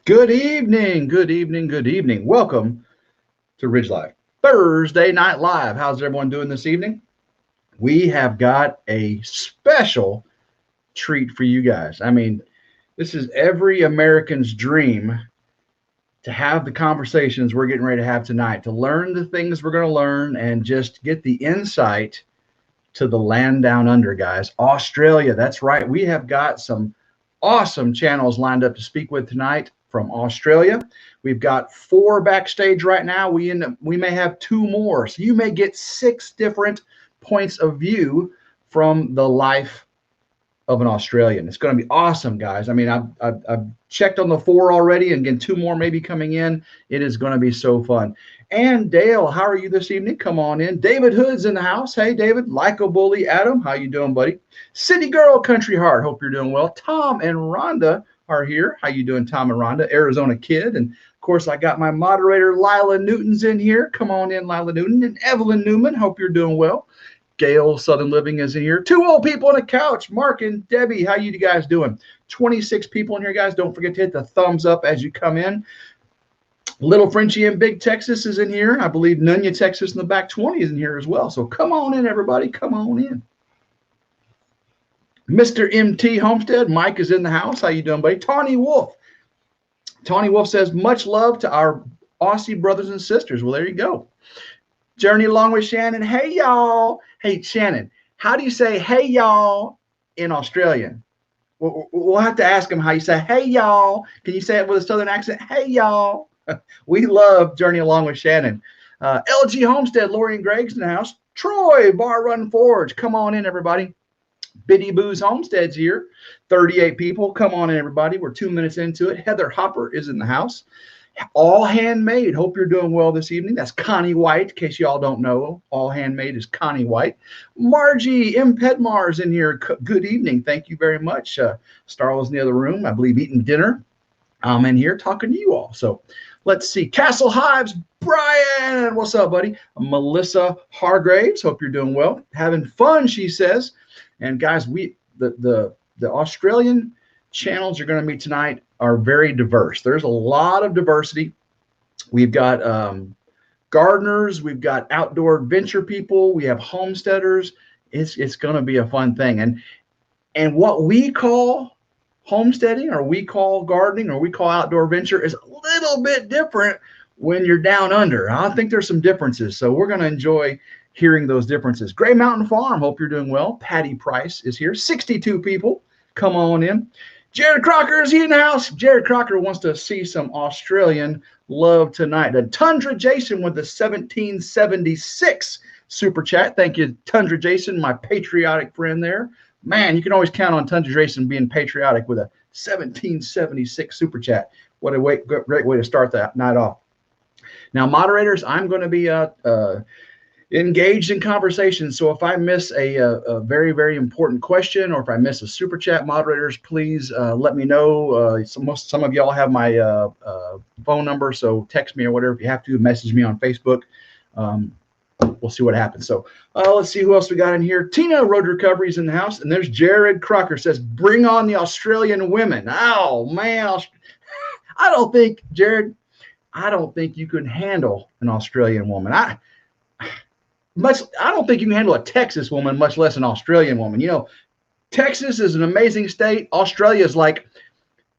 Good evening, good evening, good evening. Welcome to Ridge Live Thursday Night Live. How's everyone doing this evening? We have got a special treat for you guys. I mean, this is every American's dream to have the conversations we're getting ready to have tonight, to learn the things we're going to learn and just get the insight to the land down under, guys. Australia, that's right. We have got some awesome channels lined up to speak with tonight from Australia. We've got 4 backstage right now. We may have 2 more. So you may get 6 different points of view from the life of an Australian. It's going to be awesome, guys. I mean, I've checked on the 4 already, and again, 2 more maybe coming in. It is going to be so fun. And Dale, how are you this evening? Come on in. David Hood's in the house. Hey, David. Lyco Bully Adam, how you doing, buddy? City Girl Country Heart, hope you're doing well. Tom and Rhonda are here. How you doing, Tom and Rhonda? Arizona Kid. And, of course, I got my moderator, Lila Newton's in here. Come on in, Lila Newton. And Evelyn Newman, hope you're doing well. Gail Southern Living is in here. 2 old people on a couch. Mark and Debbie, how you guys doing? 26 people in here, guys. Don't forget to hit the thumbs up as you come in. Little Frenchie in Big Texas is in here. I believe Nunya, Texas in the back 20 is in here as well. So come on in, everybody. Come on in. Mr. MT Homestead, Mike is in the house. How you doing, buddy? Tawny Wolf. Tawny Wolf says, much love to our Aussie brothers and sisters. Well, there you go. Journey along with Shannon. Hey, y'all. Hey, Shannon, how do you say hey, y'all in Australian? We'll have to ask him how you say hey, y'all. Can you say it with a southern accent? Hey, y'all. We love Journey along with Shannon. LG Homestead, Lori and Greg's in the house. Troy, Bar Run Forge. Come on in, everybody. Biddy Boo's Homestead's here. 38 people. Come on in, everybody. We're 2 minutes into it. Heather Hopper is in the house. All Handmade. Hope you're doing well this evening. That's Connie White, in case y'all don't know. All Handmade is Connie White. Margie M. Pedmar's in here. Good evening. Thank you very much. Starla's in the other room, I believe, eating dinner. I'm in here talking to you all. So let's see. Castle Hives, Brian. What's up, buddy? Melissa Hargraves. Hope you're doing well. Having fun, she says. And guys, the Australian channels you're going to meet tonight are very diverse. There's a lot of diversity. We've got gardeners, we've got outdoor adventure people, we have homesteaders. It's going to be a fun thing. And what we call homesteading, or we call gardening, or we call outdoor adventure is a little bit different when you're down under. I think there's some differences. So we're going to enjoy hearing those differences. Gray Mountain Farm, hope you're doing well. Patty Price is here. 62 people. Come on in. Jared Crocker is in the house. Jared Crocker wants to see some Australian love tonight. And Tundra Jason with the 1776 super chat. Thank you, Tundra Jason, my patriotic friend there. Man, you can always count on Tundra Jason being patriotic with a 1776 super chat. What a great way to start that night off. Now, moderators, I'm going to be engaged in conversation. So if I miss a very, very important question, or if I miss a super chat, moderators, please let me know. Some of y'all have my phone number, so text me or whatever. If you have to, message me on Facebook. We'll see what happens. So let's see who else we got in here. Tina Road Recovery's in the house, and there's Jared Crocker says, bring on the Australian women. Oh, man. I don't think, Jared, I don't think you could handle an Australian woman. I don't think you can handle a Texas woman, much less an Australian woman. You know, Texas is an amazing state. Australia is like,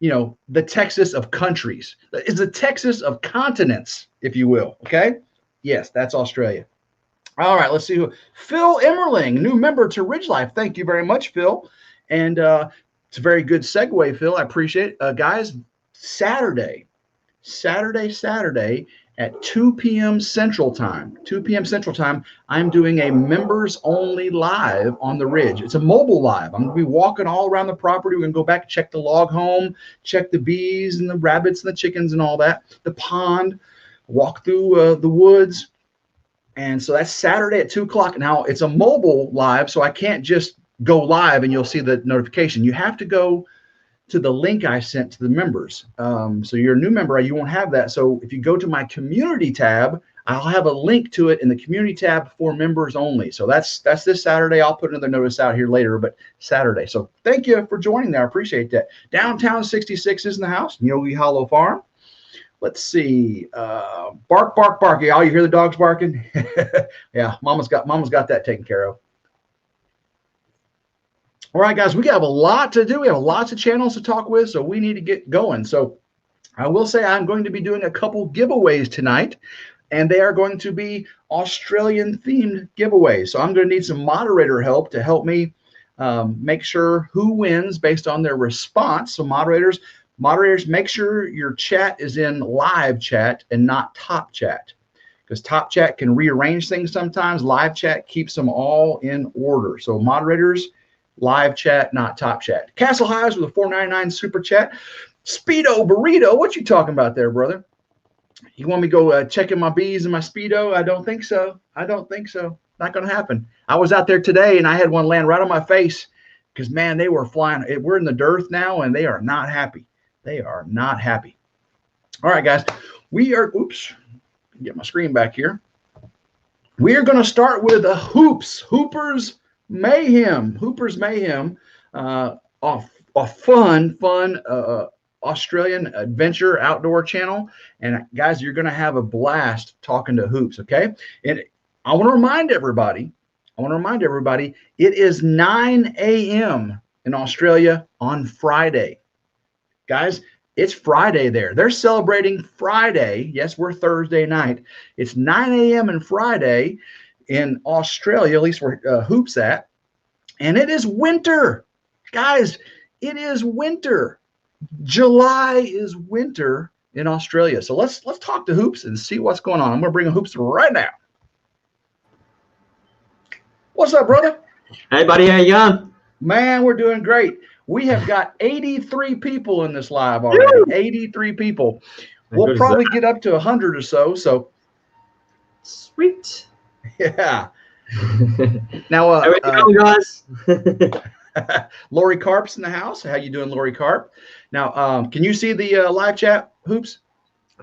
you know, the Texas of countries. It's the Texas of continents, if you will. Okay? Yes, that's Australia. All right, let's see who. Phil Emmerling, new member to Ridge Life. Thank you very much, Phil. And it's a very good segue, Phil. I appreciate it. Guys, Saturday at 2 p.m. Central Time. 2 p.m. Central Time, I'm doing a members-only live on the Ridge. It's a mobile live. I'm going to be walking all around the property. We're going to go back, check the log home, check the bees and the rabbits and the chickens and all that, the pond, walk through the woods. And so that's Saturday at 2 o'clock. Now, it's a mobile live, so I can't just go live and you'll see the notification. You have to go to the link I sent to the members. So you're a new member, you won't have that. So if you go to my community tab, I'll have a link to it in the community tab for members only. So that's this Saturday. I'll put another notice out here later, but Saturday. So thank you for joining there. I appreciate that. Downtown 66 is in the house, Yogi Hollow Farm. Let's see. Bark, bark, bark. Yeah, you hear the dogs barking? Yeah, mama's got that taken care of. All right, guys, we have a lot to do. We have lots of channels to talk with, so we need to get going. So I will say I'm going to be doing a couple giveaways tonight, and they are going to be Australian-themed giveaways. So I'm going to need some moderator help to help me make sure who wins based on their response. So moderators, make sure your chat is in live chat and not top chat, because top chat can rearrange things sometimes. Live chat keeps them all in order. So moderators, live chat, not top chat. Castle Highs with a $4.99 super chat. Speedo Burrito, what you talking about there, brother? You want me to go checking my bees and my Speedo? I don't think so. I don't think so. Not going to happen. I was out there today and I had one land right on my face because, man, they were flying. We're in the dearth now and they are not happy. They are not happy. All right, guys. We are, oops, get my screen back here. We are going to start with a Hoopers Mayhem. Hoopers Mayhem, a fun Australian adventure outdoor channel. And guys, you're going to have a blast talking to hoops. Okay. And I want to remind everybody, it is 9 a.m. in Australia on Friday. Guys, it's Friday there. They're celebrating Friday. Yes, we're Thursday night. It's 9 a.m. on Friday in Australia, at least where Hoops at. And it is winter. Guys, it is winter. July is winter in Australia. So let's talk to Hoops and see what's going on. I'm going to bring Hoops right now. What's up, brother? Hey, buddy. How you going? Man, we're doing great. We have got 83 people in this live already. Woo! 83 people. We'll probably get up to 100 or so. So sweet. Yeah. Now, how are you going, guys? Lori Carp's in the house. How you doing, Lori Carp? Now, can you see the live chat, Hoops?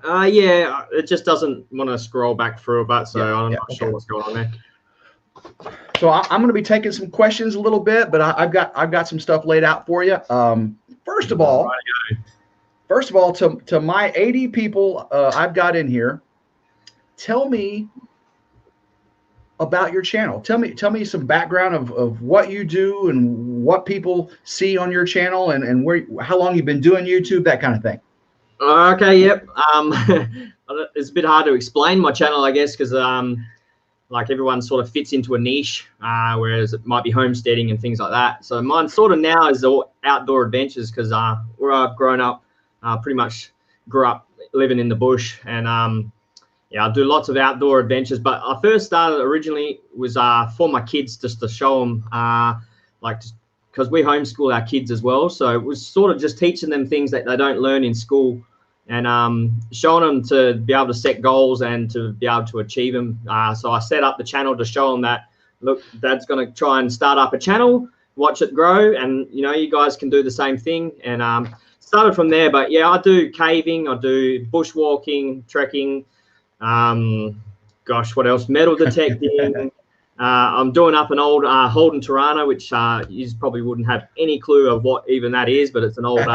Yeah, it just doesn't want to scroll back through a bit, so I'm not sure what's going on there. So I'm going to be taking some questions a little bit, but I've got some stuff laid out for you. First of all, to my 80 people I've got in here, tell me about your channel. Tell me some background of what you do and what people see on your channel and how long you've been doing YouTube, that kind of thing. Okay, yep. It's a bit hard to explain my channel, I guess, because like everyone sort of fits into a niche, whereas it might be homesteading and things like that. So mine sort of now is all outdoor adventures because where I've grown up, pretty much grew up living in the bush, and yeah, I do lots of outdoor adventures. But I first started originally was for my kids, just to show them, because we homeschool our kids as well. So it was sort of just teaching them things that they don't learn in school, and showing them to be able to set goals and to be able to achieve them. So I set up the channel to show them that, look, Dad's going to try and start up a channel, watch it grow, and you guys can do the same thing. And started from there. But yeah, I do caving, I do bushwalking, trekking. Gosh, what else? Metal detecting. I'm doing up an old Holden Torana, which you probably wouldn't have any clue of what even that is, but it's an old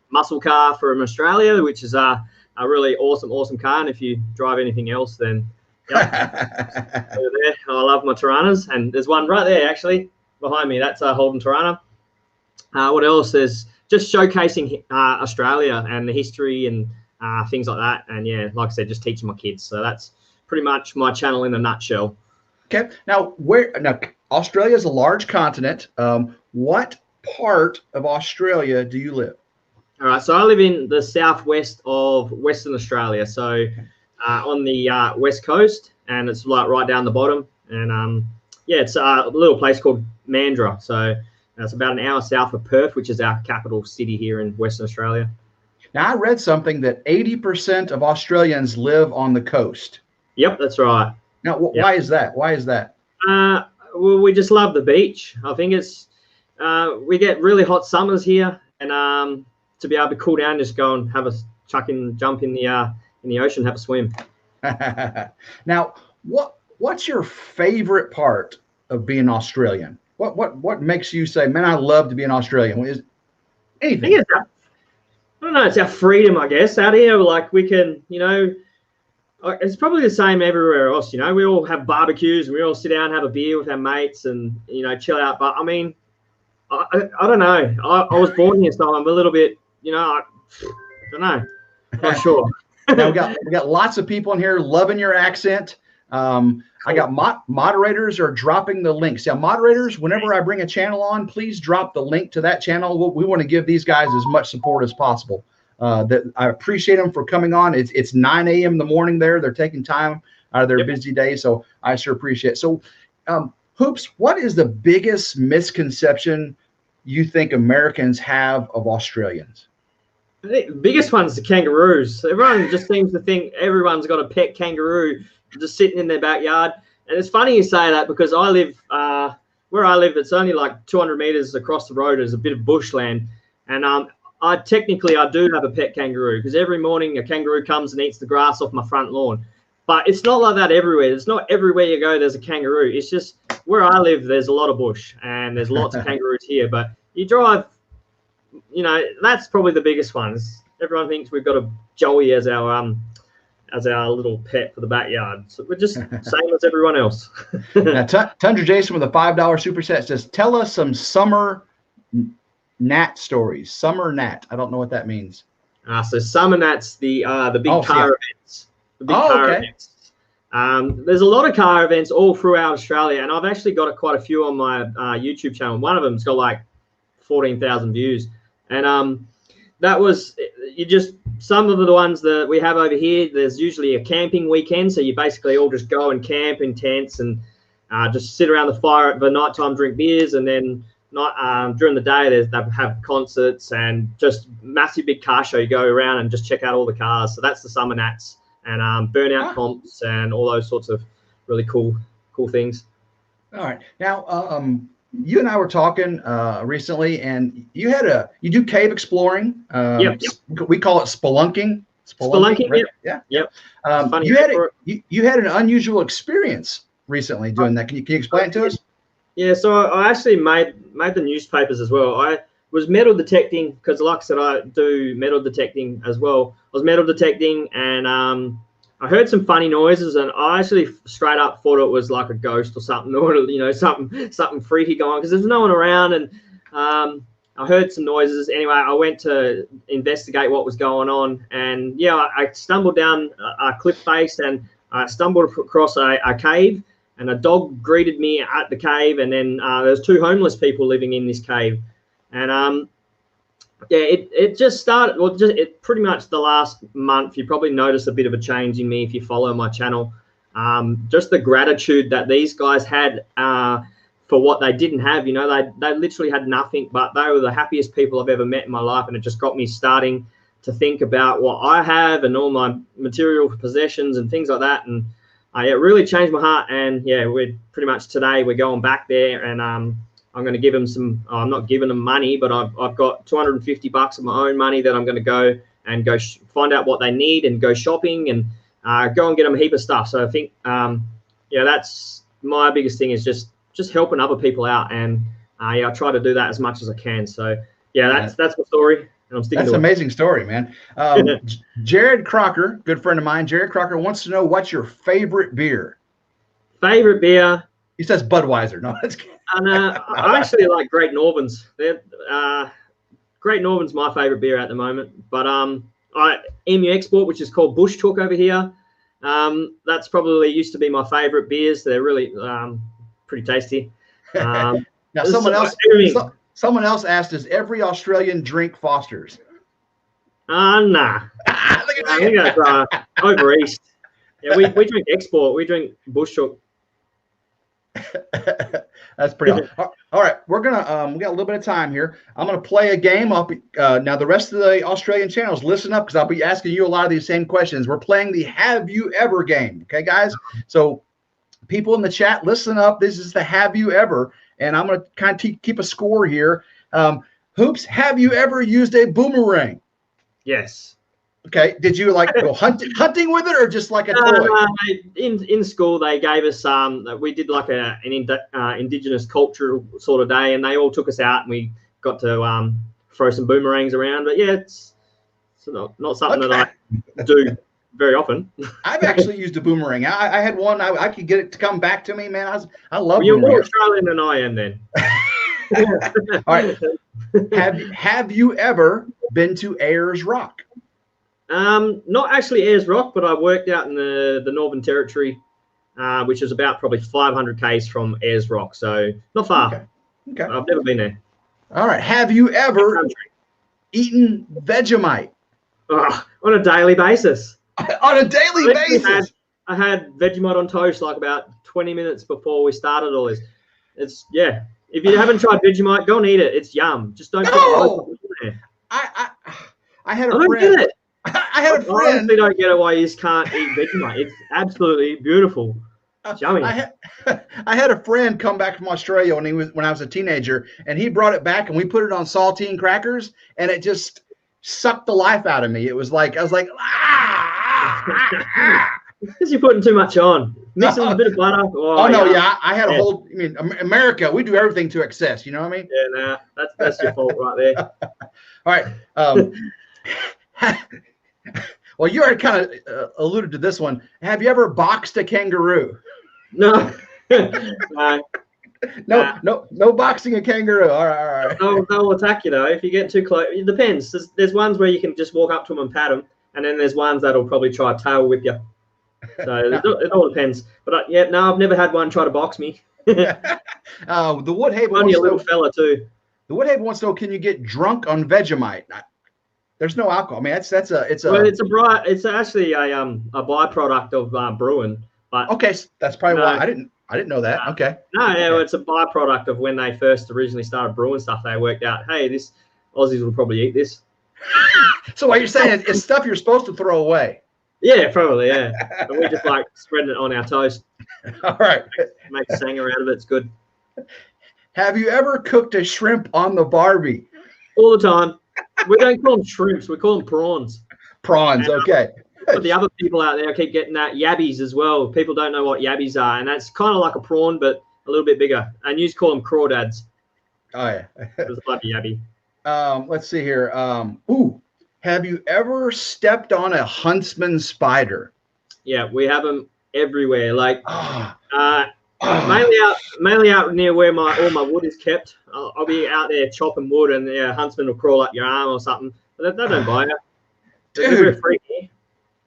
muscle car from Australia, which is a really awesome car. And if you drive anything else, then yep. There. I love my Toranas, and there's one right there actually behind me. That's a Holden Torana. What else? There's just showcasing Australia and the history and things like that. And yeah, like I said, just teaching my kids. So that's pretty much my channel in a nutshell. Okay. Now, Australia is a large continent. What part of Australia do you live? All right. So I live in the southwest of Western Australia. So on the west coast, and it's like right down the bottom. And yeah, it's a little place called Mandurah. So it's about an hour south of Perth, which is our capital city here in Western Australia. Now, I read something that 80% of Australians live on the coast. Yep, that's right. Now, why is that? Why is that? Well, we just love the beach. I think it's we get really hot summers here, and to be able to cool down, just go and have a jump in the ocean, have a swim. Now, what's your favorite part of being Australian? What makes you say, man, I love to be an Australian? Is anything? I don't know. It's our freedom, I guess. Out here, like we can, it's probably the same everywhere else. We all have barbecues and we all sit down and have a beer with our mates and chill out. But I mean, I don't know. I was born here, so I'm a little bit, I don't know. Not sure. Now we got lots of people in here loving your accent. I got moderators are dropping the links. Now, moderators, whenever I bring a channel on, please drop the link to that channel. We want to give these guys as much support as possible. That I appreciate them for coming on. It's 9 a.m. in the morning there. They're taking time out of their busy day, so I sure appreciate it. So, Hoops, what is the biggest misconception you think Americans have of Australians? I think the biggest one's the kangaroos. Everyone just seems to think everyone's got a pet kangaroo just sitting in their backyard. And it's funny you say that because I live where I live. It's only like 200 meters across the road. There's a bit of bushland, and I do have a pet kangaroo because every morning a kangaroo comes and eats the grass off my front lawn. But it's not like that everywhere. It's not everywhere you go there's a kangaroo. It's just where I live there's a lot of bush and there's lots of kangaroos here. But you drive, that's probably the biggest one. Everyone thinks we've got a joey as our little pet for the backyard. So we're just same as everyone else. Now, Tundra Jason with a $5 super set says, tell us some summer gnat stories. Summer gnat. I don't know what that means. So summer gnats, the big car events. The big car events. There's a lot of car events all throughout Australia, and I've actually got quite a few on my YouTube channel. One of them's got like 14,000 views, and that was some of the ones that we have over here. There's usually a camping weekend, so you basically all just go and camp in tents and just sit around the fire at the nighttime, drink beers, and then during the day they have concerts and just massive big car show. You go around and just check out all the cars. So that's the summer nats and burnout comps and all those sorts of really cool things. All right, now you and I were talking recently, and you do cave exploring. Yep. We call it spelunking. Spelunking, right? Yep. You had an unusual experience recently doing that. Can you explain it to us? Yeah, so I actually made the newspapers as well. I was metal detecting because, like I said, I do metal detecting as well. I was metal detecting, and I heard some funny noises, and I actually straight up thought it was like a ghost or something, or something freaky going on because there's no one around. And I heard some noises. Anyway, I went to investigate what was going on, and I stumbled down a cliff face, and I stumbled across a cave. And a dog greeted me at the cave, and then there's two homeless people living in this cave, and it just started. Well, pretty much the last month, you probably noticed a bit of a change in me if you follow my channel. Just the gratitude that these guys had for what they didn't have. They literally had nothing, but they were the happiest people I've ever met in my life, and it just got me starting to think about what I have and all my material possessions and things like that, and. It really changed my heart, and we're pretty much today we're going back there, and I'm going to give them some. I'm not giving them money, but I've got $250 of my own money that I'm going to go find out what they need and go shopping and go and get them a heap of stuff. So I think that's my biggest thing is just helping other people out, and I try to do that as much as I can. So that's my story. That's an amazing story, man. Jared Crocker, good friend of mine, Jared Crocker wants to know what's your favorite beer. Favorite beer? He says Budweiser. No, that's kidding. I actually like Great Northerns. Great Northern's my favorite beer at the moment. But EMU Export, which is called Bush Chook over here, that's probably used to be my favorite beers. They're really pretty tasty. Now, Someone else asked, does every Australian drink Foster's? Nah. I think that's over east. Yeah, we drink Export. We drink Bush Chook. That's pretty awesome. All right, we're gonna we got a little bit of time here. I'm gonna play a game. Now the rest of the Australian channels, listen up because I'll be asking you a lot of these same questions. We're playing the Have You Ever game. Okay, guys. So people in the chat, listen up. This is the Have You Ever. And I'm going to kind of keep a score here. Hoops, have you ever used a boomerang? Yes. Okay. Did you like go hunting with it, or just like a toy? In school, they gave us we did like an indigenous cultural sort of day, and they all took us out, and we got to throw some boomerangs around. But yeah, it's not something that I do very often. I've actually used a boomerang. I had one. I could get it to come back to me, man. I love. You're more Australian than I am, then. All right. Have you ever been to Ayers Rock? Not actually Ayers Rock, but I worked out in the Northern Territory, which is about probably 500 k's from Ayers Rock, so not far. Okay. I've never been there. All right. Have you ever eaten Vegemite? On a daily basis. On a daily basis. I had Vegemite on toast like about 20 minutes before we started all this. It's If you haven't tried Vegemite, go and eat it. It's yum. Just don't. No! I had a friend. Don't get it. I had a friend. I honestly don't get it why you just can't eat Vegemite. It's absolutely beautiful. It's yummy. I had a friend come back from Australia when I was a teenager, and he brought it back, and we put it on saltine crackers, and it just sucked the life out of me. It was like I was like, because you're putting too much on. Mix a bit of butter. I had a whole. I mean, America, we do everything to excess. You know what I mean? Yeah, that's your fault right there. All right. Well, you already kind of alluded to this one. Have you ever boxed a kangaroo? No. No boxing a kangaroo. All right. They'll attack you though if you get too close. It depends. There's ones where you can just walk up to them and pat them, and then there's ones that'll probably try to tail whip you. So it all depends. But I've never had one try to box me. The Woodhaven only a little fella too. The Woodhaven wants to know: can you get drunk on Vegemite? There's no alcohol. I mean, it's actually a byproduct of brewing. But okay, that's probably why I didn't know that. Okay. It's a byproduct of when they first originally started brewing stuff. They worked out, hey, this Aussies will probably eat this. So what you're saying is it's stuff you're supposed to throw away. Yeah, probably. Yeah, and we just like spreading it on our toast. All right. Make a sanger out of it. It's good. Have you ever cooked a shrimp on the Barbie? All the time. We don't call them shrimps. We call them prawns. Prawns. Okay. But the other people out there keep getting that yabbies as well. People don't know what yabbies are, and that's kind of like a prawn, but a little bit bigger. And you just call them crawdads. Oh yeah. It's like a yabby. Let's see here. Have you ever stepped on a huntsman spider? Yeah, we have them everywhere. Like mainly out near where all my wood is kept. I'll be out there chopping wood, and the huntsman will crawl up your arm or something. But they don't bite you. Dude, they're freaky.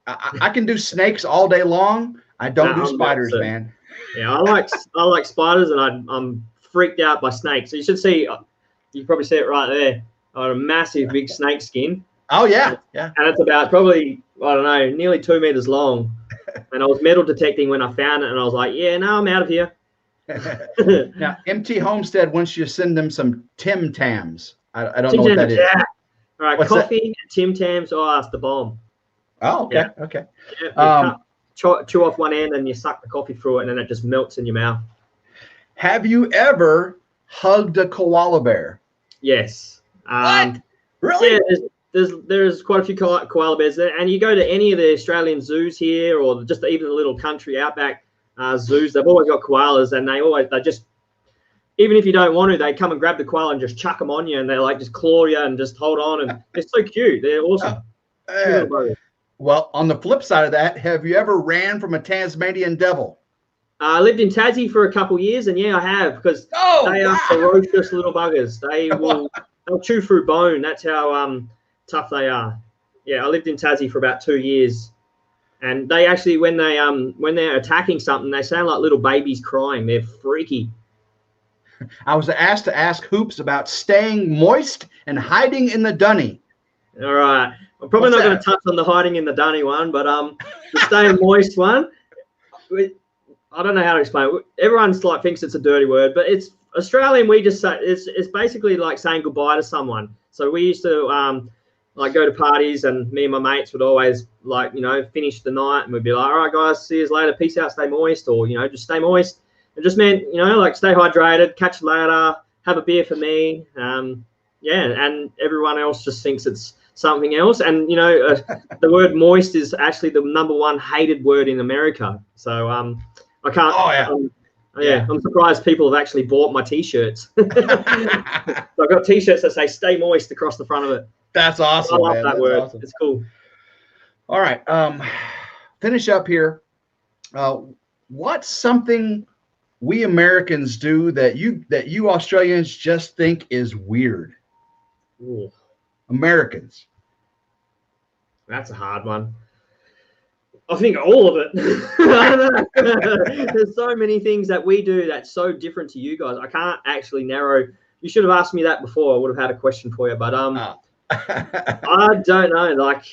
I can do snakes all day long. I don't do spiders, man. Yeah, I like spiders, and I'm freaked out by snakes. So you should see. You probably see it right there. I got a massive big snake skin. Oh yeah. And it's about probably, I don't know, nearly 2 meters long. And I was metal detecting when I found it, and I was like, yeah, no, I'm out of here. Now, MT Homestead wants you to send them some Tim Tams. I don't know what that is. Yeah. All right, coffee and Tim Tams. Oh, that's the bomb. Oh, okay, okay. Yeah, chew off one end, and you suck the coffee through it, and then it just melts in your mouth. Have you ever hugged a koala bear? Yes. What? Really? Yeah, there's quite a few koala bears there, and you go to any of the Australian zoos here, or just even the little country outback zoos, they've always got koalas, and they just, even if you don't want to, they come and grab the koala and just chuck them on you, and they like just claw you and just hold on, and they're so cute. They're awesome. Well, on the flip side of that, have you ever ran from a Tasmanian devil? I lived in Tassie for a couple of years, and yeah, I have, because they are ferocious little buggers. They'll chew through bone. That's how tough they are. Yeah, I lived in Tassie for about 2 years, and they actually, when they're attacking something, they sound like little babies crying. They're freaky. I was asked to ask Hoops about staying moist and hiding in the dunny. All right. I'm probably not going to touch on the hiding in the dunny one, but the staying moist one, I don't know how to explain it. Everyone's like thinks it's a dirty word, but it's Australian. We just say it's basically like saying goodbye to someone. So we used to like go to parties, and me and my mates would always like, finish the night, and we'd be like, all right, guys, see you later. Peace out, stay moist, or, just stay moist. It just meant, like stay hydrated, catch you later, have a beer for me. Yeah, and everyone else just thinks it's something else. And the word moist is actually the #1 hated word in America. So I can't. Oh yeah. Yeah, I'm surprised people have actually bought my T-shirts. So I've got T-shirts that say "Stay Moist" across the front of it. That's awesome. I love man. that That's word. Awesome. It's cool. All right. Finish up here. What's something we Americans do that you Australians just think is weird? Ooh, Americans. that's a hard one. I think all of it. I don't know. There's so many things that we do that's so different to you guys. I can't actually narrow. You should have asked me that before. I would have had a question for you, but I don't know. Like,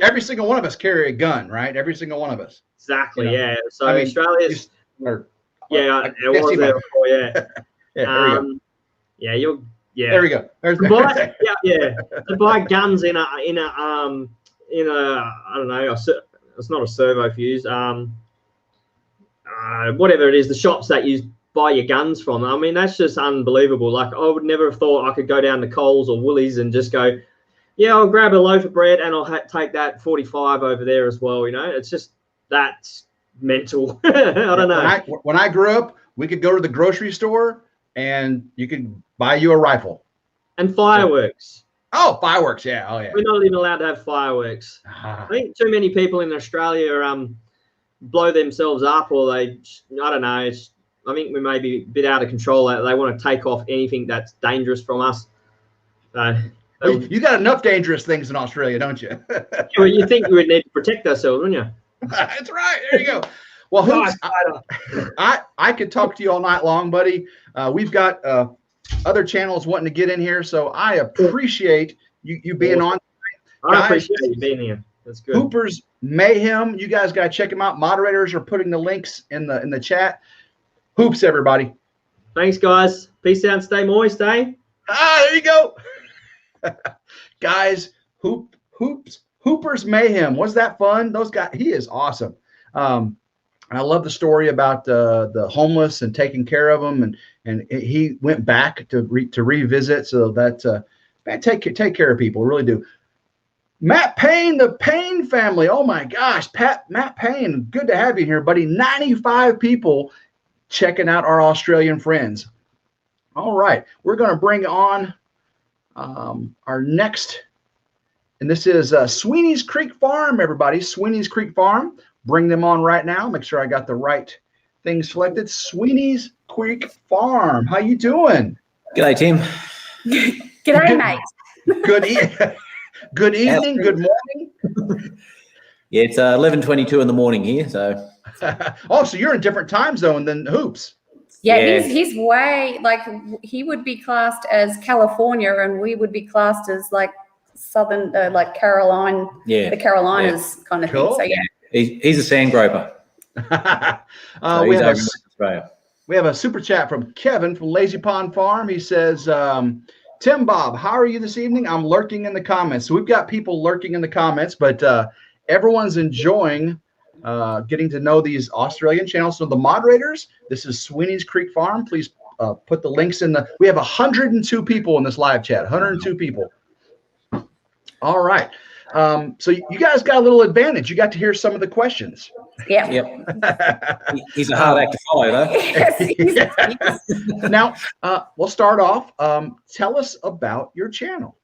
every single one of us carry a gun, right? Every single one of us. Exactly. Yeah. So Australia's. It was there before. Yeah. Yeah. Yeah. You're. Yeah. There we go. Yeah. To buy guns in a I don't know. It's not a servo fuse. Whatever it is, the shops that you buy your guns from. I mean, that's just unbelievable. Like, I would never have thought I could go down to Coles or Woolies and just go, yeah, I'll grab a loaf of bread and I'll take that 45 over there as well. It's just that's mental. I don't know. When I grew up, we could go to the grocery store and you could buy you a rifle and fireworks. Oh, fireworks! Yeah. Oh, yeah. We're not even allowed to have fireworks. I think too many people in Australia blow themselves up, or I don't know. I think we may be a bit out of control. They want to take off anything that's dangerous from us. You got enough dangerous things in Australia, don't you? Well, you think we would need to protect ourselves, wouldn't you? That's right. There you go. Well, Hoops, I could talk to you all night long, buddy. We've got other channels wanting to get in here, so I appreciate you being on. I appreciate you being here. That's good. Hoopers Mayhem. You guys got to check them out. Moderators are putting the links in the chat. Hoops, everybody. Thanks, guys. Peace out and stay moist, eh? There you go. Guys, Hoopers Mayhem. Was that fun? Those guys, he is awesome. And I love the story about the homeless and taking care of them, and he went back to revisit. So that man, take care of people, really do. Matt Payne, the Payne family. Oh my gosh, Matt Payne, good to have you here, buddy. 95 people checking out our Australian friends. All right, we're going to bring on our next, and this is Sweeney's Creek Farm, everybody. Sweeney's Creek Farm. Bring them on right now. Make sure I got the right thing selected. Sweeney's Creek Farm. How you doing? G'day, Tim. G'day, mate. Good evening. Good morning. Yeah, it's 11:22 in the morning here. So. So you're in a different time zone than Hoops. Yeah, he's way, like, he would be classed as California, and we would be classed as like Southern, like Caroline. Yeah, the Carolinas kind of thing. So yeah. He's a sand groper. So we have a super chat from Kevin from Lazy Pond Farm. He says, Tim Bob, how are you this evening? I'm lurking in the comments. So we've got people lurking in the comments, but everyone's enjoying getting to know these Australian channels. So the moderators, this is Sweeney's Creek Farm. Please put the links in we have 102 people in this live chat, 102 people. All right. So you guys got a little advantage. You got to hear some of the questions. Yeah. Yep. He's a hard act to follow, though. Yes. Now, we'll start off. Tell us about your channel.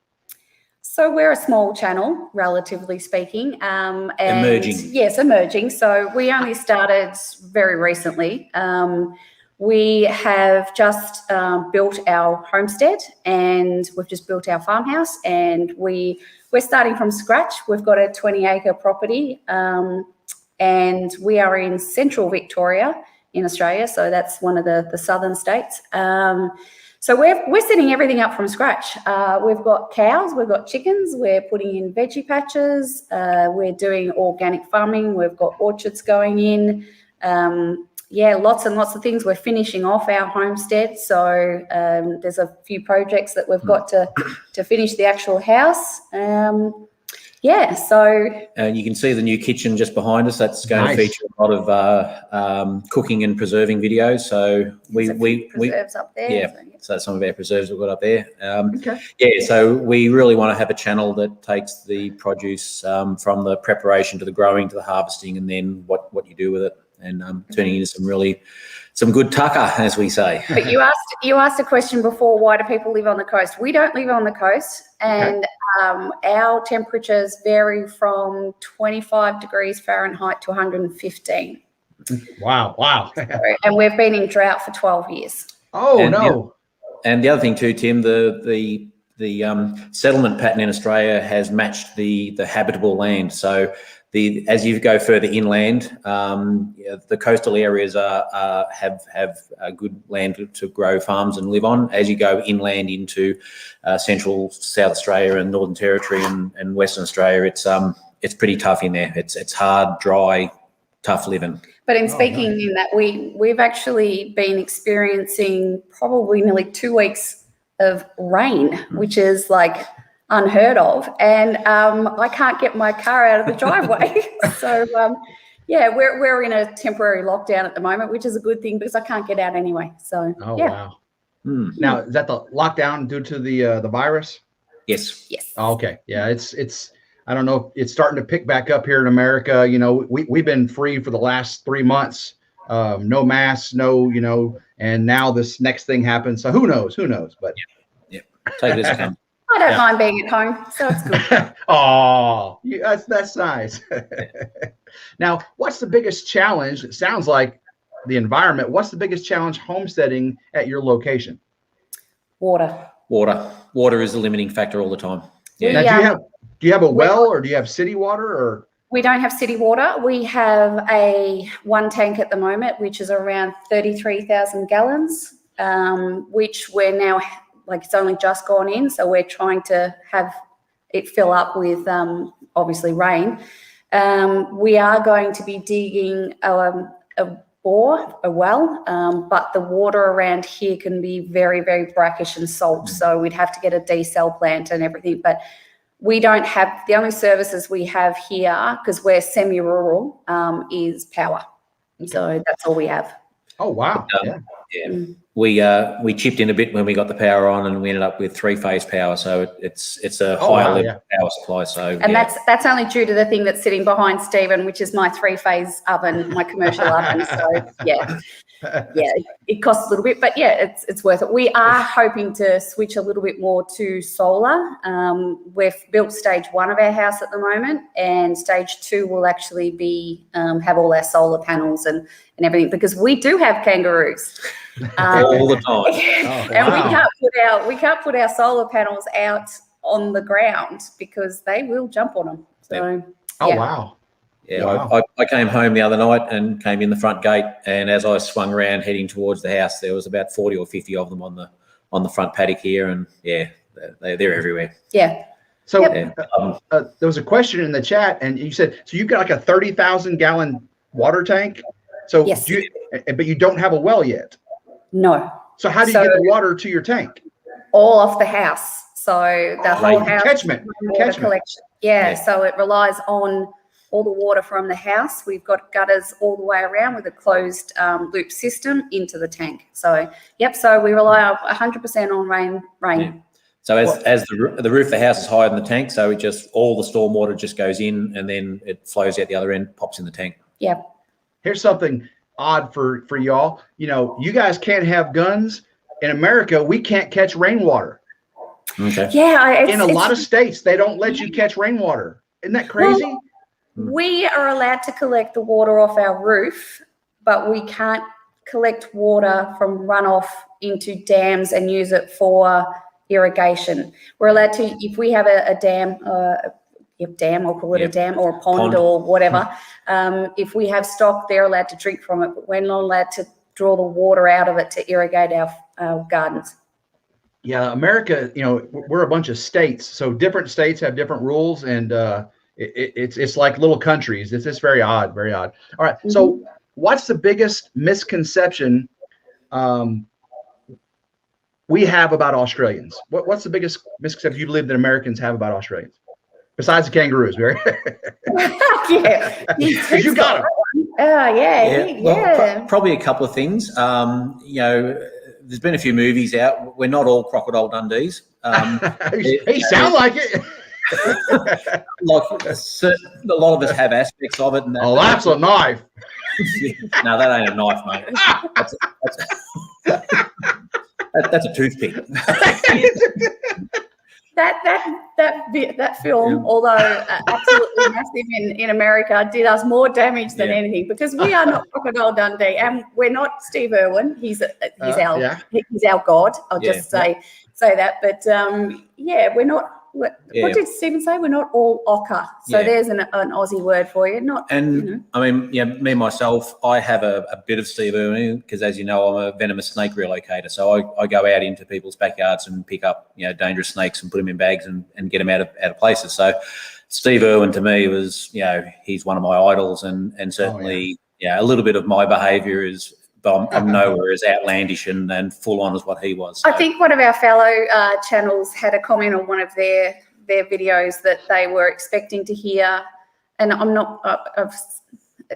So we're a small channel, relatively speaking. And emerging. Yes, emerging. So we only started very recently. We have just built our homestead, and we've just built our farmhouse, and we're starting from scratch. We've got a 20-acre property, and we are in central Victoria in Australia. So that's one of the southern states. So we're setting everything up from scratch. We've got cows, we've got chickens, we're putting in veggie patches, we're doing organic farming, we've got orchards going in. Lots and lots of things. We're finishing off our homestead, so there's a few projects that we've got to finish the actual house. Yeah, so And you can see the new kitchen just behind us. That's going Nice. to feature a lot of cooking and preserving videos. So there's a few we preserves up there. yeah. So, So some of our preserves we've got up there. Okay. Yeah, so we really want to have a channel that takes the produce from the preparation to the growing to the harvesting, and then what you do with it, and turning into some good tucker, as we say. But you asked a question before, why do people live on the coast? We don't live on the coast, and our temperatures vary from 25 degrees Fahrenheit to 115. Wow. And we've been in drought for 12 years. Oh, And, no. And the other thing too, Tim, the settlement pattern in Australia has matched the habitable land. So as you go further inland, the coastal areas have a good land to grow farms and live on. As you go inland into central South Australia and Northern Territory and Western Australia, it's pretty tough in there. It's hard, dry, tough living. But in speaking in that, we've actually been experiencing probably nearly 2 weeks of rain, which is like unheard of. And I can't get my car out of the driveway. So, we're in a temporary lockdown at the moment, which is a good thing because I can't get out anyway. So, Wow. Now, is that the lockdown due to the virus? Yes. Yes. Oh, okay. Yeah, it's I don't know if it's starting to pick back up here in America. You know, we've been free for the last 3 months. No masks, and now this next thing happens. So who knows? But Take it as it comes. I don't mind being at home, so it's good. oh, that's nice. Now, what's the biggest challenge? It sounds like the environment. What's the biggest challenge homesteading at your location? Water. Water is the limiting factor all the time. Yeah. Now, do you have a well, or do you have city water, or? We don't have city water. We have one tank at the moment, which is around 33,000 gallons, which we're now, it's only just gone in. So we're trying to have it fill up with, obviously, rain. We are going to be digging a well, but the water around here can be very, very brackish and salt. So we'd have to get a desal plant and everything. But we don't have, the only services we have here, because we're semi-rural, is power. So that's all we have. Oh, wow. We chipped in a bit when we got the power on, and we ended up with 3-phase power. So it's a higher level power supply. So and that's only due to the thing that's sitting behind Stephen, which is my 3-phase oven, my commercial oven. So it costs a little bit, but it's worth it. We are hoping to switch a little bit more to solar. We've built stage 1 of our house at the moment, and stage 2 will actually be have all our solar panels and everything, because we do have kangaroos. all the time. And we can't put our solar panels out on the ground because they will jump on them. So wow. Yeah, Wow. I came home the other night and came in the front gate, and as I swung around heading towards the house, there was about 40 or 50 of them on the front paddock here, and they're everywhere. Yeah. So there was a question in the chat, and you said, so you've got like a 30,000 gallon water tank. So Yes. but you don't have a well yet. No. So how do you get the water to your tank? All off the house. So the whole house catchment collection. Yeah. So it relies on all the water from the house. We've got gutters all the way around with a closed loop system into the tank. So so we rely 100% on rain. Yeah. So as the roof of the house is higher than the tank, so all the storm water just goes in, and then it flows out the other end, pops in the tank. Yeah. Here's something odd for y'all. You guys can't have guns. In America, we can't catch rainwater. Okay. Yeah. In a lot of states, they don't let you catch rainwater. Isn't that crazy? Well, we are allowed to collect the water off our roof, but we can't collect water from runoff into dams and use it for irrigation. We're allowed to, if we have a dam, I'll call it a dam, or a pond. Or whatever. If we have stock, they're allowed to drink from it, but we're not allowed to draw the water out of it to irrigate our gardens. Yeah, America, we're a bunch of states, so different states have different rules, and it's like little countries. It's just very odd, very odd. All right, so what's the biggest misconception we have about Australians? What's the biggest misconception you believe that Americans have about Australians? Besides the kangaroos, very. Yeah, Because you got them. Well, probably a couple of things. You know, there's been a few movies out. We're not all Crocodile Dundees. Hey, sound like it. Like a lot of us have aspects of it. And Oh, that's a knife. No, that ain't a knife, mate. That's a toothpick. That film, although absolutely massive in America, did us more damage than anything, because we are not Crocodile Dundee, and we're not Steve Irwin. He's our god. I'll just say that. But we're not. What did Stephen say? We're not all ochre. So there's an Aussie word for you. Not. And I mean, me myself, I have a bit of Steve Irwin because, as you know, I'm a venomous snake relocator. So I go out into people's backyards and pick up dangerous snakes and put them in bags and get them out of places. So Steve Irwin to me was he's one of my idols, and certainly a little bit of my behaviour is. But I'm nowhere as outlandish and full on as what he was. So. I think one of our fellow channels had a comment on one of their videos that they were expecting to hear, and I've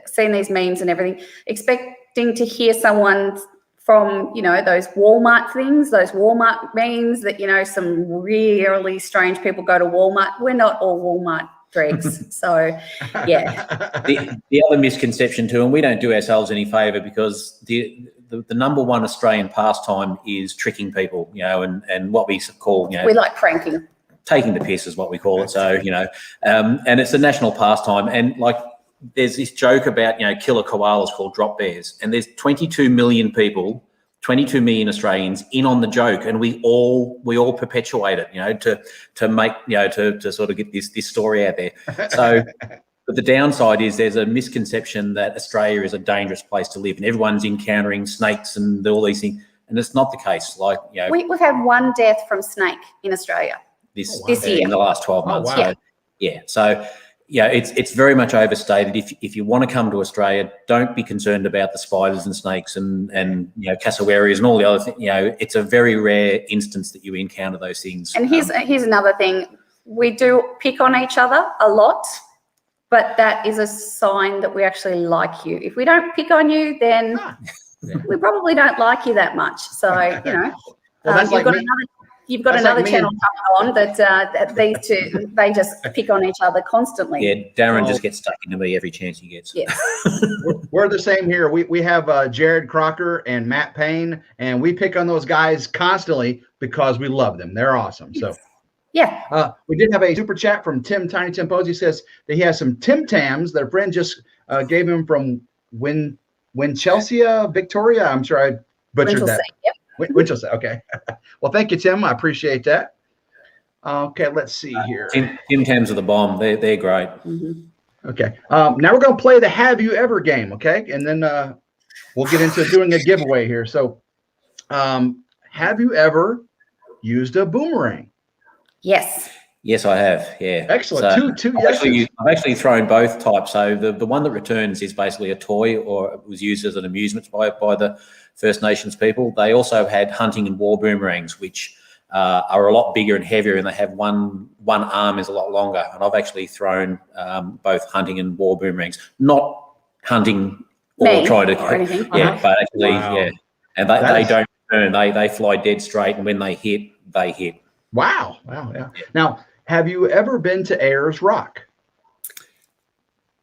seen these memes and everything, expecting to hear someone from, those Walmart things, those Walmart memes that, some really strange people go to Walmart. We're not all Walmart dregs. So, yeah. The other misconception too, and we don't do ourselves any favour, because the number one Australian pastime is tricking people, and what we call, we like pranking. Taking the piss is what we call it. So, and it's a national pastime. And like, there's this joke about, killer koalas called drop bears, and there's 22 million people, 22 million Australians in on the joke, and we all perpetuate it, to make, to sort of get this story out there. So, but the downside is there's a misconception that Australia is a dangerous place to live, and everyone's encountering snakes and all these things, and it's not the case. Like, we've had one death from snake in Australia this year in the last 12 months. Oh, wow. So it's very much overstated. If you want to come to Australia, don't be concerned about the spiders and snakes and cassowaries and all the other things. It's a very rare instance that you encounter those things. And here's another thing: we do pick on each other a lot, but that is a sign that we actually like you. If we don't pick on you, then we probably don't like you that much. So You've got another channel coming on that these two, they just pick on each other constantly. Yeah, Darren just gets stuck into me every chance he gets. Yes. We're the same here. We have Jared Crocker and Matt Payne, and we pick on those guys constantly because we love them. They're awesome. So we did have a super chat from Tiny Tim Posey. Says that he has some Tim Tams that a friend just gave him from Winchelsea, Victoria. I'm sure I butchered that. Yep. Winchelsea. Okay. Well, thank you, Tim. I appreciate that. Okay, let's see here. Tim Tams are the bomb. They're great. Mm-hmm. Okay. Now we're going to play the Have You Ever game, okay? And then we'll get into doing a giveaway here. So have you ever used a boomerang? Yes. Yes, I have. Yeah. Excellent. So I've actually thrown both types. So the one that returns is basically a toy, or it was used as an amusement by the First Nations people. They also had hunting and war boomerangs, which are a lot bigger and heavier, and they have one arm is a lot longer. And I've actually thrown both hunting and war boomerangs, not hunting or trying to, anything. but actually, and they don't turn. They fly dead straight, and when they hit, they hit. Wow. Yeah. Now, have you ever been to Ayers Rock?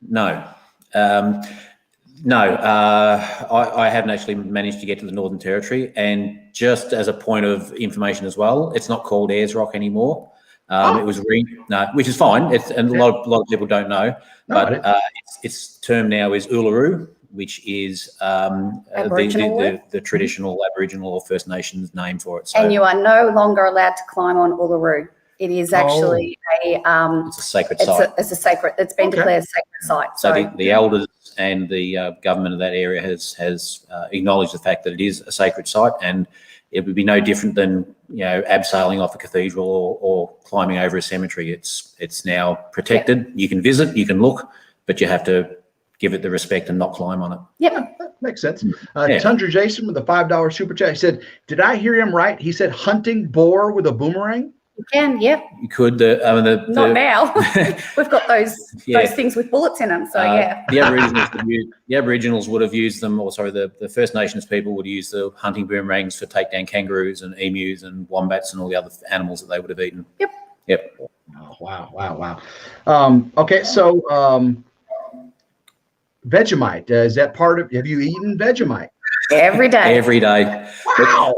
No. I haven't actually managed to get to the Northern Territory. And just as a point of information as well, it's not called Ayers Rock anymore. It was which is fine. And a lot of people don't know, but its term now is Uluru, which is the traditional Aboriginal or First Nations name for it. So, and you are no longer allowed to climb on Uluru. It is actually it's a sacred site. It's been declared a sacred site. So the elders and the government of that area has acknowledged the fact that it is a sacred site, and it would be no different than abseiling off a cathedral or climbing over a cemetery. It's now protected. Yep. You can visit, you can look, but you have to give it the respect and not climb on it. Yep. That makes sense. Tundra Jason with the $5 super chat. He said, did I hear him right? He said hunting boar with a boomerang? You can, yep. You could. Not now. We've got those things with bullets in them. So the Aboriginals would have used them, or sorry, the First Nations people would use the hunting boomerangs to take down kangaroos and emus and wombats and all the other animals that they would have eaten. Yep. Oh, wow. Okay, so Vegemite, is that part of? Have you eaten Vegemite? Every day. Every day. Wow.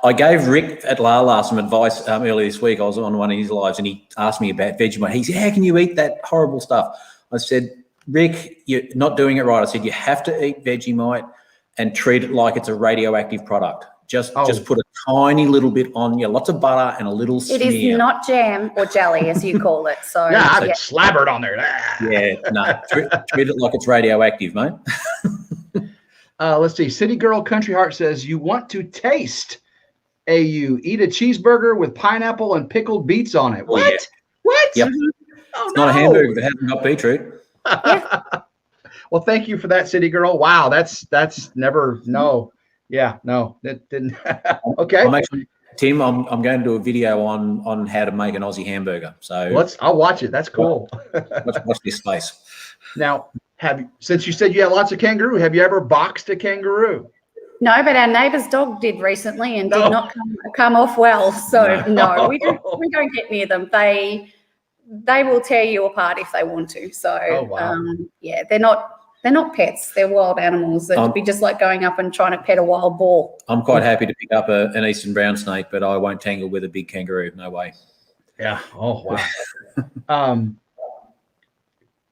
I gave Rick at Lala some advice earlier this week. I was on one of his lives and he asked me about Vegemite. He said, how can you eat that horrible stuff? I said, Rick, you're not doing it right. I said, you have to eat Vegemite and treat it like it's a radioactive product. Just put a tiny little bit on, lots of butter and a little smear. It is not jam or jelly, as you call it. So I'd slabber it on there. Treat it like it's radioactive, mate. Let's see. City Girl Country Heart says, you want to taste AU. Eat a cheeseburger with pineapple and pickled beets on it. What? Yeah. What? Yep. Oh, it's not a hamburger that hasn't got beetroot. Well, thank you for that, City Girl. Wow, that's never, no. Yeah, no, that didn't. Okay. Tim, I'm going to do a video on how to make an Aussie hamburger. So I'll watch it. That's cool. Watch this space. Now, since you said you had lots of kangaroo, have you ever boxed a kangaroo? No, but our neighbour's dog did recently and did not come off well. So no, we don't get near them. They will tear you apart if they want to. So they're not pets. They're wild animals. It'd be just like going up and trying to pet a wild boar. I'm quite happy to pick up an eastern brown snake, but I won't tangle with a big kangaroo. No way. Yeah. Oh wow.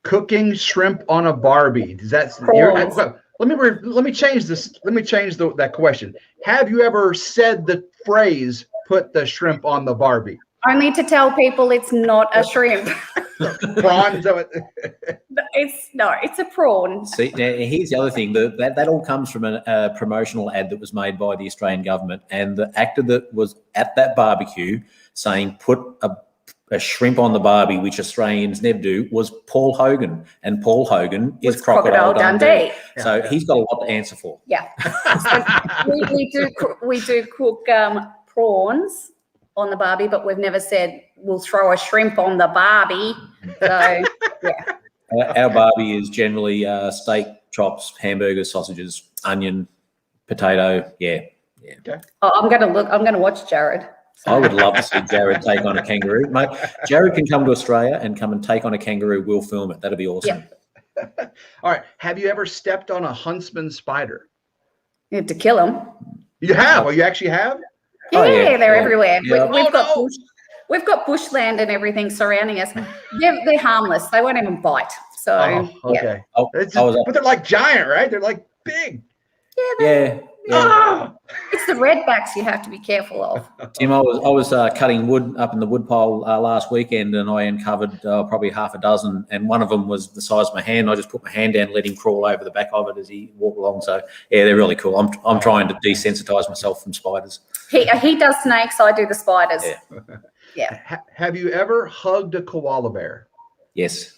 Cooking shrimp on a Barbie. Does that? Let me change this. Let me change that question. Have you ever said the phrase "put the shrimp on the Barbie"? Only to tell people it's not a shrimp. Prawn? It's a prawn. See, now here's the other thing. That all comes from a promotional ad that was made by the Australian government, and the actor that was at that barbecue saying "put a shrimp on the Barbie," which Australians never do, was Paul Hogan, and Paul Hogan is Crocodile Dundee. So he's got a lot to answer for. Yeah. So we do cook prawns on the Barbie, but we've never said we'll throw a shrimp on the Barbie. So yeah. Our Barbie is generally steak, chops, hamburgers, sausages, onion, potato. Yeah. Okay. Oh, I'm gonna watch Jared. So. I would love to see Jared take on a kangaroo. Mate, Jared can come to Australia and come and take on a kangaroo. We'll film it. That'd be awesome. Yep. All right. Have you ever stepped on a huntsman spider? You have to kill them. You have? Oh, you actually have? Yeah, they're everywhere. Yeah. We've got bushland and everything surrounding us. They're harmless. They won't even bite. So okay. Yeah. But they're like giant, right? They're like big. Yeah. It's the redbacks you have to be careful of. Tim, I was cutting wood up in the woodpile last weekend, and I uncovered probably half a dozen, and one of them was the size of my hand. I just put my hand down, let him crawl over the back of it as he walked along. So yeah, they're really cool. I'm trying to desensitize myself from spiders. He does snakes. I do the spiders. Yeah. Have you ever hugged a koala bear? Yes.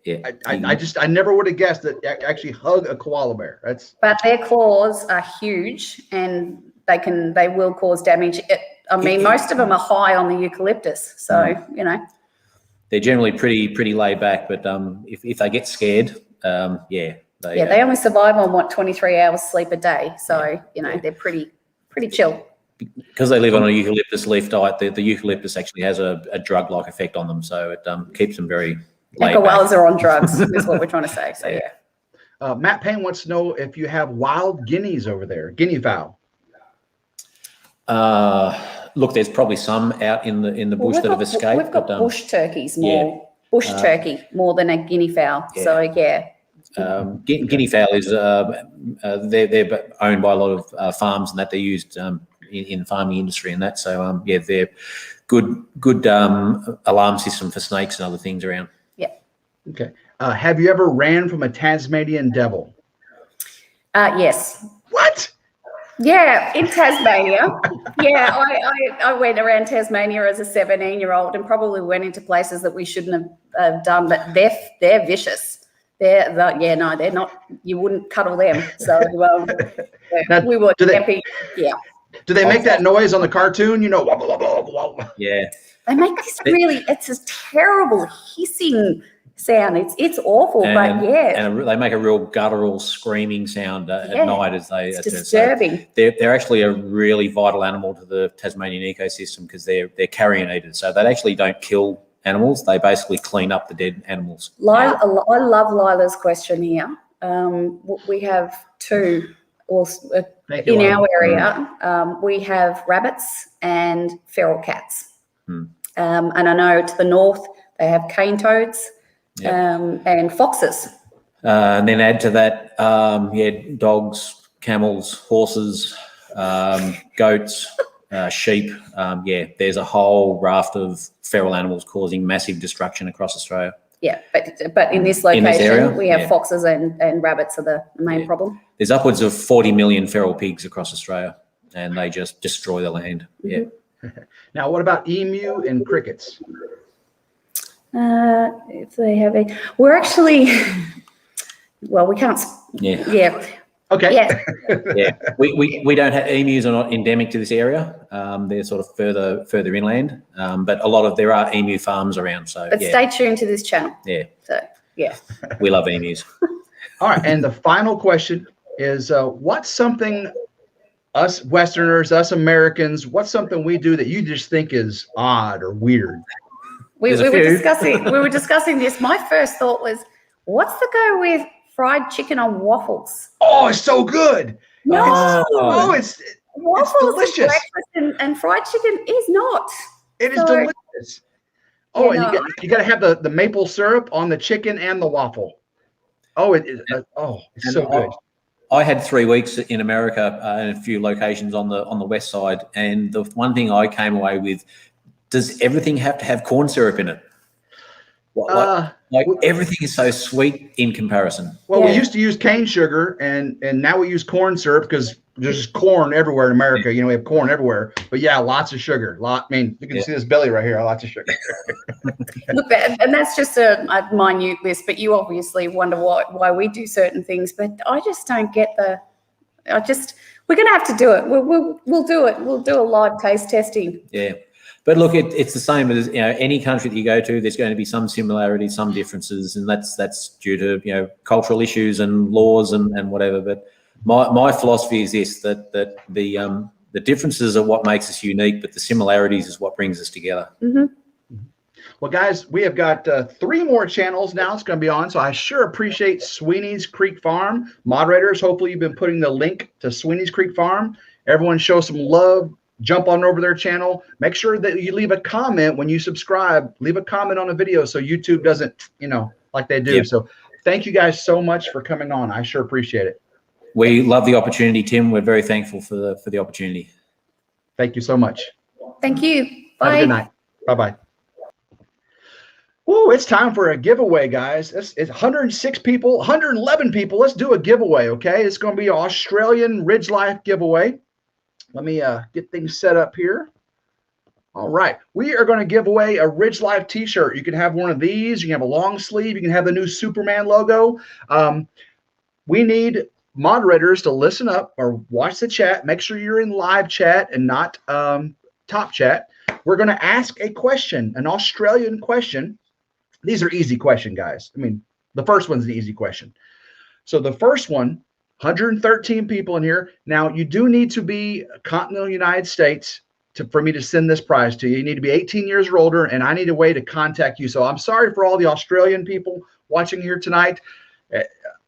Yeah. I never would have guessed that actually hug a koala bear. But their claws are huge and they will cause damage. Most of them are high on the eucalyptus, so they're generally pretty laid back. But if they get scared, they only survive on 23 hours sleep a day. So they're pretty chill. Because they live on a eucalyptus leaf diet, the eucalyptus actually has a drug-like effect on them, so it keeps them very. Koalas are on drugs, is what we're trying to say. So yeah. Matt Payne wants to know if you have wild guineas over there, guinea fowl. Look, there's probably some out in the bush that have escaped. We've got bush turkeys more, turkey more than a guinea fowl. Yeah. So yeah. Guinea fowl is they're owned by a lot of farms and that they're used in the farming industry and that. So they're good alarm system for snakes and other things around. Okay. Have you ever ran from a Tasmanian devil? Yes. What? Yeah, in Tasmania. Yeah, I went around Tasmania as a 17-year-old and probably went into places that we shouldn't have done, but they're vicious. They're not. You wouldn't cuddle them. So we were happy. Yeah. Do they make that noise on the cartoon? You know, wah, wah, wah, wah, wah. Yeah. They make this it's a terrible hissing sound. It's awful, but yeah. And they make a real guttural screaming sound at night as they. It's disturbing. So they're actually a really vital animal to the Tasmanian ecosystem because they're carrion eaters. So they actually don't kill animals. They basically clean up the dead animals. I love Lila's question here. We have two in our area. We have rabbits and feral cats. And I know to the north they have cane toads and foxes. And then add to that, dogs, camels, horses, goats, sheep. There's a whole raft of feral animals causing massive destruction across Australia. Yeah, but in this location, area, we have foxes and rabbits are the main problem. There's upwards of 40 million feral pigs across Australia, and they just destroy the land. Yeah. Now, what about emu and crickets? If they have we're actually, well, we can't. Yeah. Okay. Yeah. Yeah. We don't have emus are not endemic to this area. They're sort of further inland. But there are emu farms around. So but stay tuned to this channel. Yeah. So yeah. We love emus. All right. And the final question is, what's something us Westerners, us Americans, what's something we do that you just think is odd or weird? We were discussing this. My first thought was, what's the go with fried chicken on waffles? Oh, it's so good. No. It's Waffles delicious. And fried chicken is not. It is delicious. Oh, and you got to have the maple syrup on the chicken and the waffle. Oh, it's so good. I had 3 weeks in America in a few locations on the west side, and the one thing I came away with: does everything have to have corn syrup in it? Everything is so sweet in comparison. Well, we used to use cane sugar, and now we use corn syrup because there's just corn everywhere in America. You know, we have corn everywhere. But yeah, lots of sugar. You can see this belly right here. Lots of sugar. Look, and that's just a minute list. But you obviously wonder why we do certain things. But I just don't get we're going to have to do it. We'll do it. We'll do a live taste testing. Yeah. But look, it's the same as any country that you go to. There's going to be some similarities, some differences, and that's due to cultural issues and laws and whatever. But my philosophy is this: that the differences are what makes us unique, but the similarities is what brings us together. Mm-hmm. Well, guys, we have got 3 more channels now it's going to be on, so I sure appreciate Sweeney's Creek Farm. Moderators, hopefully you've been putting the link to Sweeney's Creek Farm. Everyone show some love. Jump on over their channel. Make sure that you leave a comment when you subscribe. Leave a comment on a video so YouTube doesn't, like they do. Yep. So thank you guys so much for coming on. I sure appreciate it. We love the opportunity, Tim. We're very thankful for the opportunity. Thank you so much. Thank you. Bye. Have a good night. Bye-bye. Woo, it's time for a giveaway, guys. It's 106 people, 111 people. Let's do a giveaway, okay? It's going to be an Australian Ridge Life giveaway. Let me get things set up here. All right. We are going to give away a Ridge Life t-shirt. You can have one of these. You can have a long sleeve. You can have the new Superman logo. We need moderators to listen up or watch the chat. Make sure you're in live chat and not top chat. We're going to ask a question, an Australian question. These are easy questions, guys. I mean, the first one's an easy question. So the first one, 113 people in here. Now, you do need to be continental United States for me to send this prize to you. You need to be 18 years or older, and I need a way to contact you. So I'm sorry for all the Australian people watching here tonight.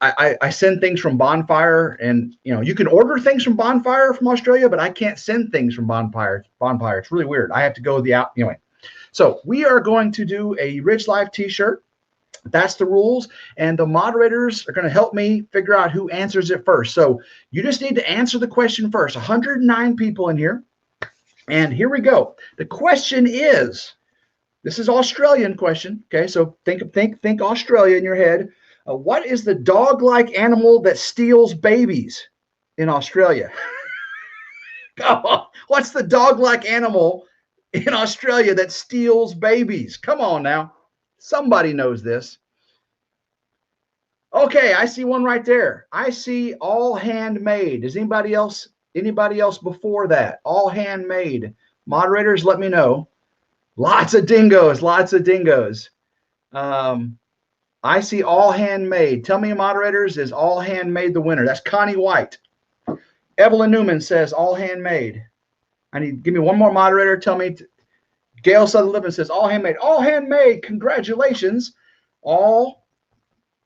I send things from Bonfire, and you can order things from Bonfire from Australia, but I can't send things from Bonfire. It's really weird. I have to go anyway. So we are going to do a Ridge Life t-shirt. That's the rules, and the moderators are going to help me figure out who answers it first. So you just need to answer the question first. 109 people in here, and here we go. The question is, this is Australian question. Okay, so think Australia in your head. What is the dog-like animal that steals babies in Australia? Come on, what's the dog-like animal in Australia that steals babies? Come on now. Somebody knows this. Okay, I see one right there. I see all handmade. Does anybody else Anybody else before that? All handmade. Moderators, let me know. Lots of dingoes. Lots of dingoes. I see all handmade. Tell me, moderators, is all handmade the winner? That's Connie White. Evelyn Newman says all handmade. Give me one more moderator. Tell me. Gail Southern Living says all handmade. All handmade. Congratulations. All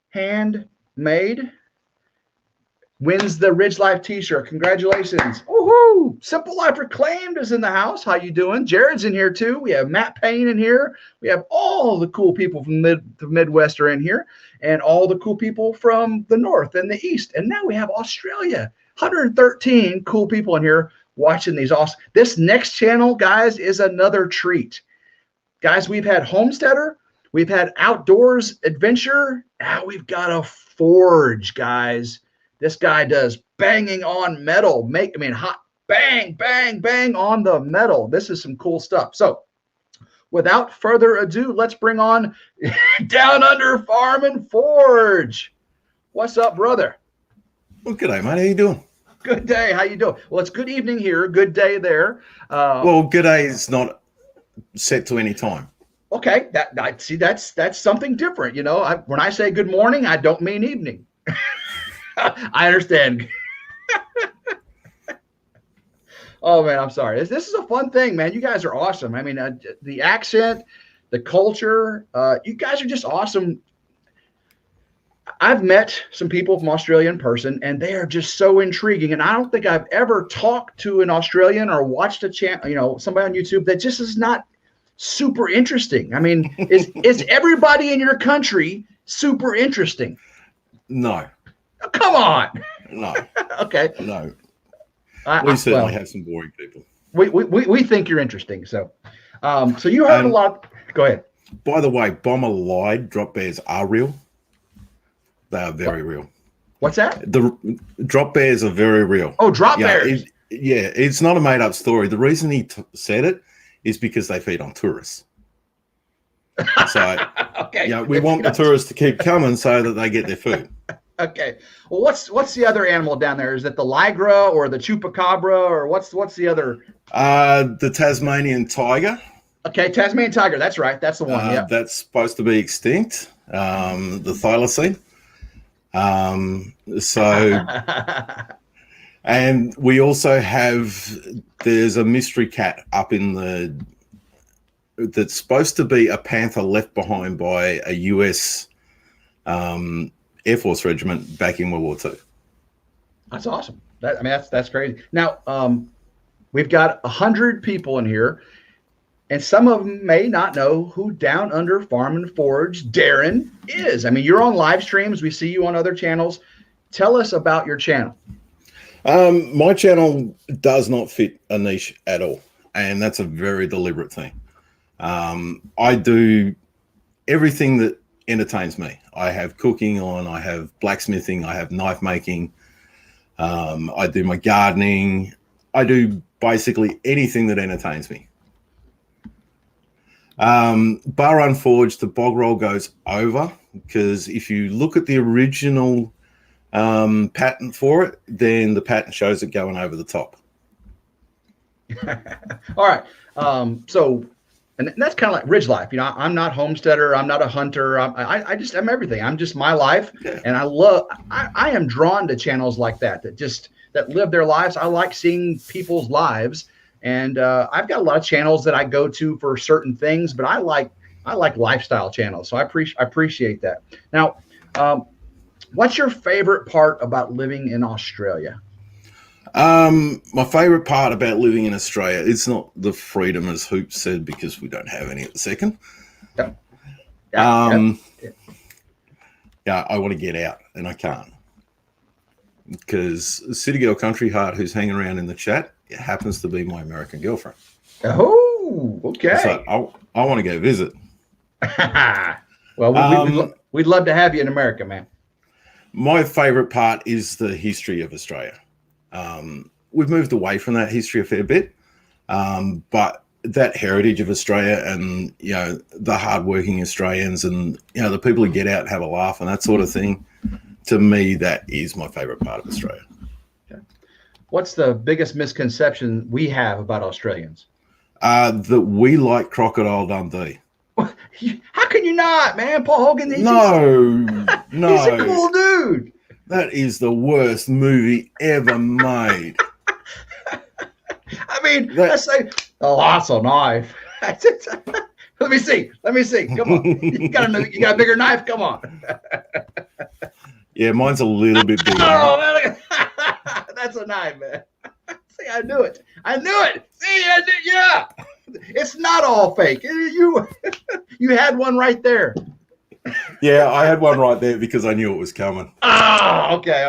handmade wins the Ridge Life t-shirt. Congratulations. Woohoo! Simple Life Reclaimed is in the house. How you doing? Jared's in here too. We have Matt Payne in here. We have all the cool people from the Midwest are in here, and all the cool people from the North and the East. And now we have Australia. 113 cool people in here watching these awesome. This next channel, guys, is another treat. Guys, we've had Homesteader. We've had Outdoors Adventure. Now we've got a Forge, guys. This guy does banging on metal. Hot bang, bang, bang on the metal. This is some cool stuff. So without further ado, let's bring on Down Under Farm and Forge. What's up, brother? Well, good day, mate. How you doing? Good day. How you doing? Well, it's good evening here. Good day there. Well, good day is not set to any time. Okay. That's something different. You know, when I say good morning, I don't mean evening. I understand. Oh man, I'm sorry. This is a fun thing, man. You guys are awesome. I mean, the accent, the culture, you guys are just awesome. I've met some people from Australia in person, and they are just so intriguing. And I don't think I've ever talked to an Australian or watched a channel, somebody on YouTube that just is not super interesting. I mean, is everybody in your country super interesting? No. Oh, come on. No. Okay. No. We certainly have some boring people. We think you're interesting. So you heard a lot. Go ahead. By the way, Bomber lied. Drop bears are real. They are very real. What's that? The drop bears are very real. Oh, drop bears. It's not a made up story. The reason he said it is because they feed on tourists. So okay. We want the tourists to keep coming so that they get their food. Okay. Well, what's the other animal down there? Is it the Lygra or the Chupacabra, or what's the other? The Tasmanian tiger. Okay, Tasmanian tiger. That's right. That's the one. Yeah. That's supposed to be extinct. The thylacine. And we also there's a mystery cat up that's supposed to be a panther left behind by a US Air Force regiment back in World War II. That's awesome. That's crazy. Now, we've got 100 people in here, and some of them may not know who Down Under Farm and Forge Darren is. I mean, you're on live streams. We see you on other channels. Tell us about your channel. My channel does not fit a niche at all, and that's a very deliberate thing. I do everything that entertains me. I have cooking on, I have blacksmithing, I have knife making, I do my gardening. I do basically anything that entertains me. Bar Run Forge, the bog roll goes over, because if you look at the original pattern for it, then the pattern shows it going over the top. All right. And that's kind of like Ridge Life. I'm not homesteader. I'm not a hunter. I'm everything. I'm just my life. Yeah. And I am drawn to channels like that live their lives. I like seeing people's lives. And I've got a lot of channels that I go to for certain things, but I like lifestyle channels. So I appreciate that. Now, what's your favorite part about living in Australia? My favorite part about living in Australia, it's not the freedom, as Hoop said, because we don't have any at the second. Yeah. I want to get out and I can't, because City Girl Country Heart, who's hanging around in the chat, it happens to be my American girlfriend. Oh, okay. So I want to go visit. Well, we'd love to have you in America, man. My favorite part is the history of Australia. We've moved away from that history a fair bit, but that heritage of Australia and, the hardworking Australians and, the people who get out and have a laugh and that sort of thing, to me, that is my favorite part of Australia. Okay. What's the biggest misconception we have about Australians? That we like Crocodile Dundee. How can you not, man? Paul Hogan, he's No, he's a no. cool dude. That is the worst movie ever made. I mean, let's say, oh, that's a knife. Let me see. Come on. You got a bigger knife? Come on. Yeah, mine's a little bit bigger. Oh, that's a knife, man. See, I knew it. See, I did. Yeah. It's not all fake. You had one right there. Yeah, I had one right there because I knew it was coming. Oh, okay.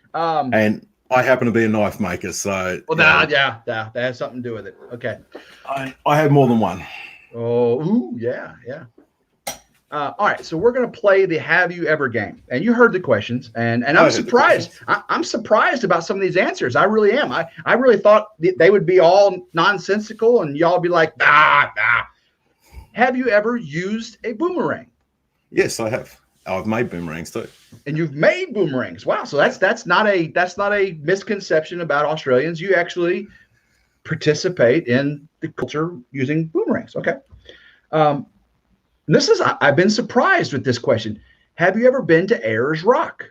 And I happen to be a knife maker, so Well, that has something to do with it. Okay. I have more than one. Oh, ooh, yeah. All right, so we're going to play the Have You Ever game, and you heard the questions, and I'm surprised. I'm surprised about some of these answers. I really am. I really thought they would be all nonsensical, and y'all be like, nah. Have you ever used a boomerang? Yes, I have. I've made boomerangs too. And you've made boomerangs. Wow. So that's not a misconception about Australians. You actually participate in the culture using boomerangs. Okay. I've been surprised with this question. Have you ever been to Ayers Rock?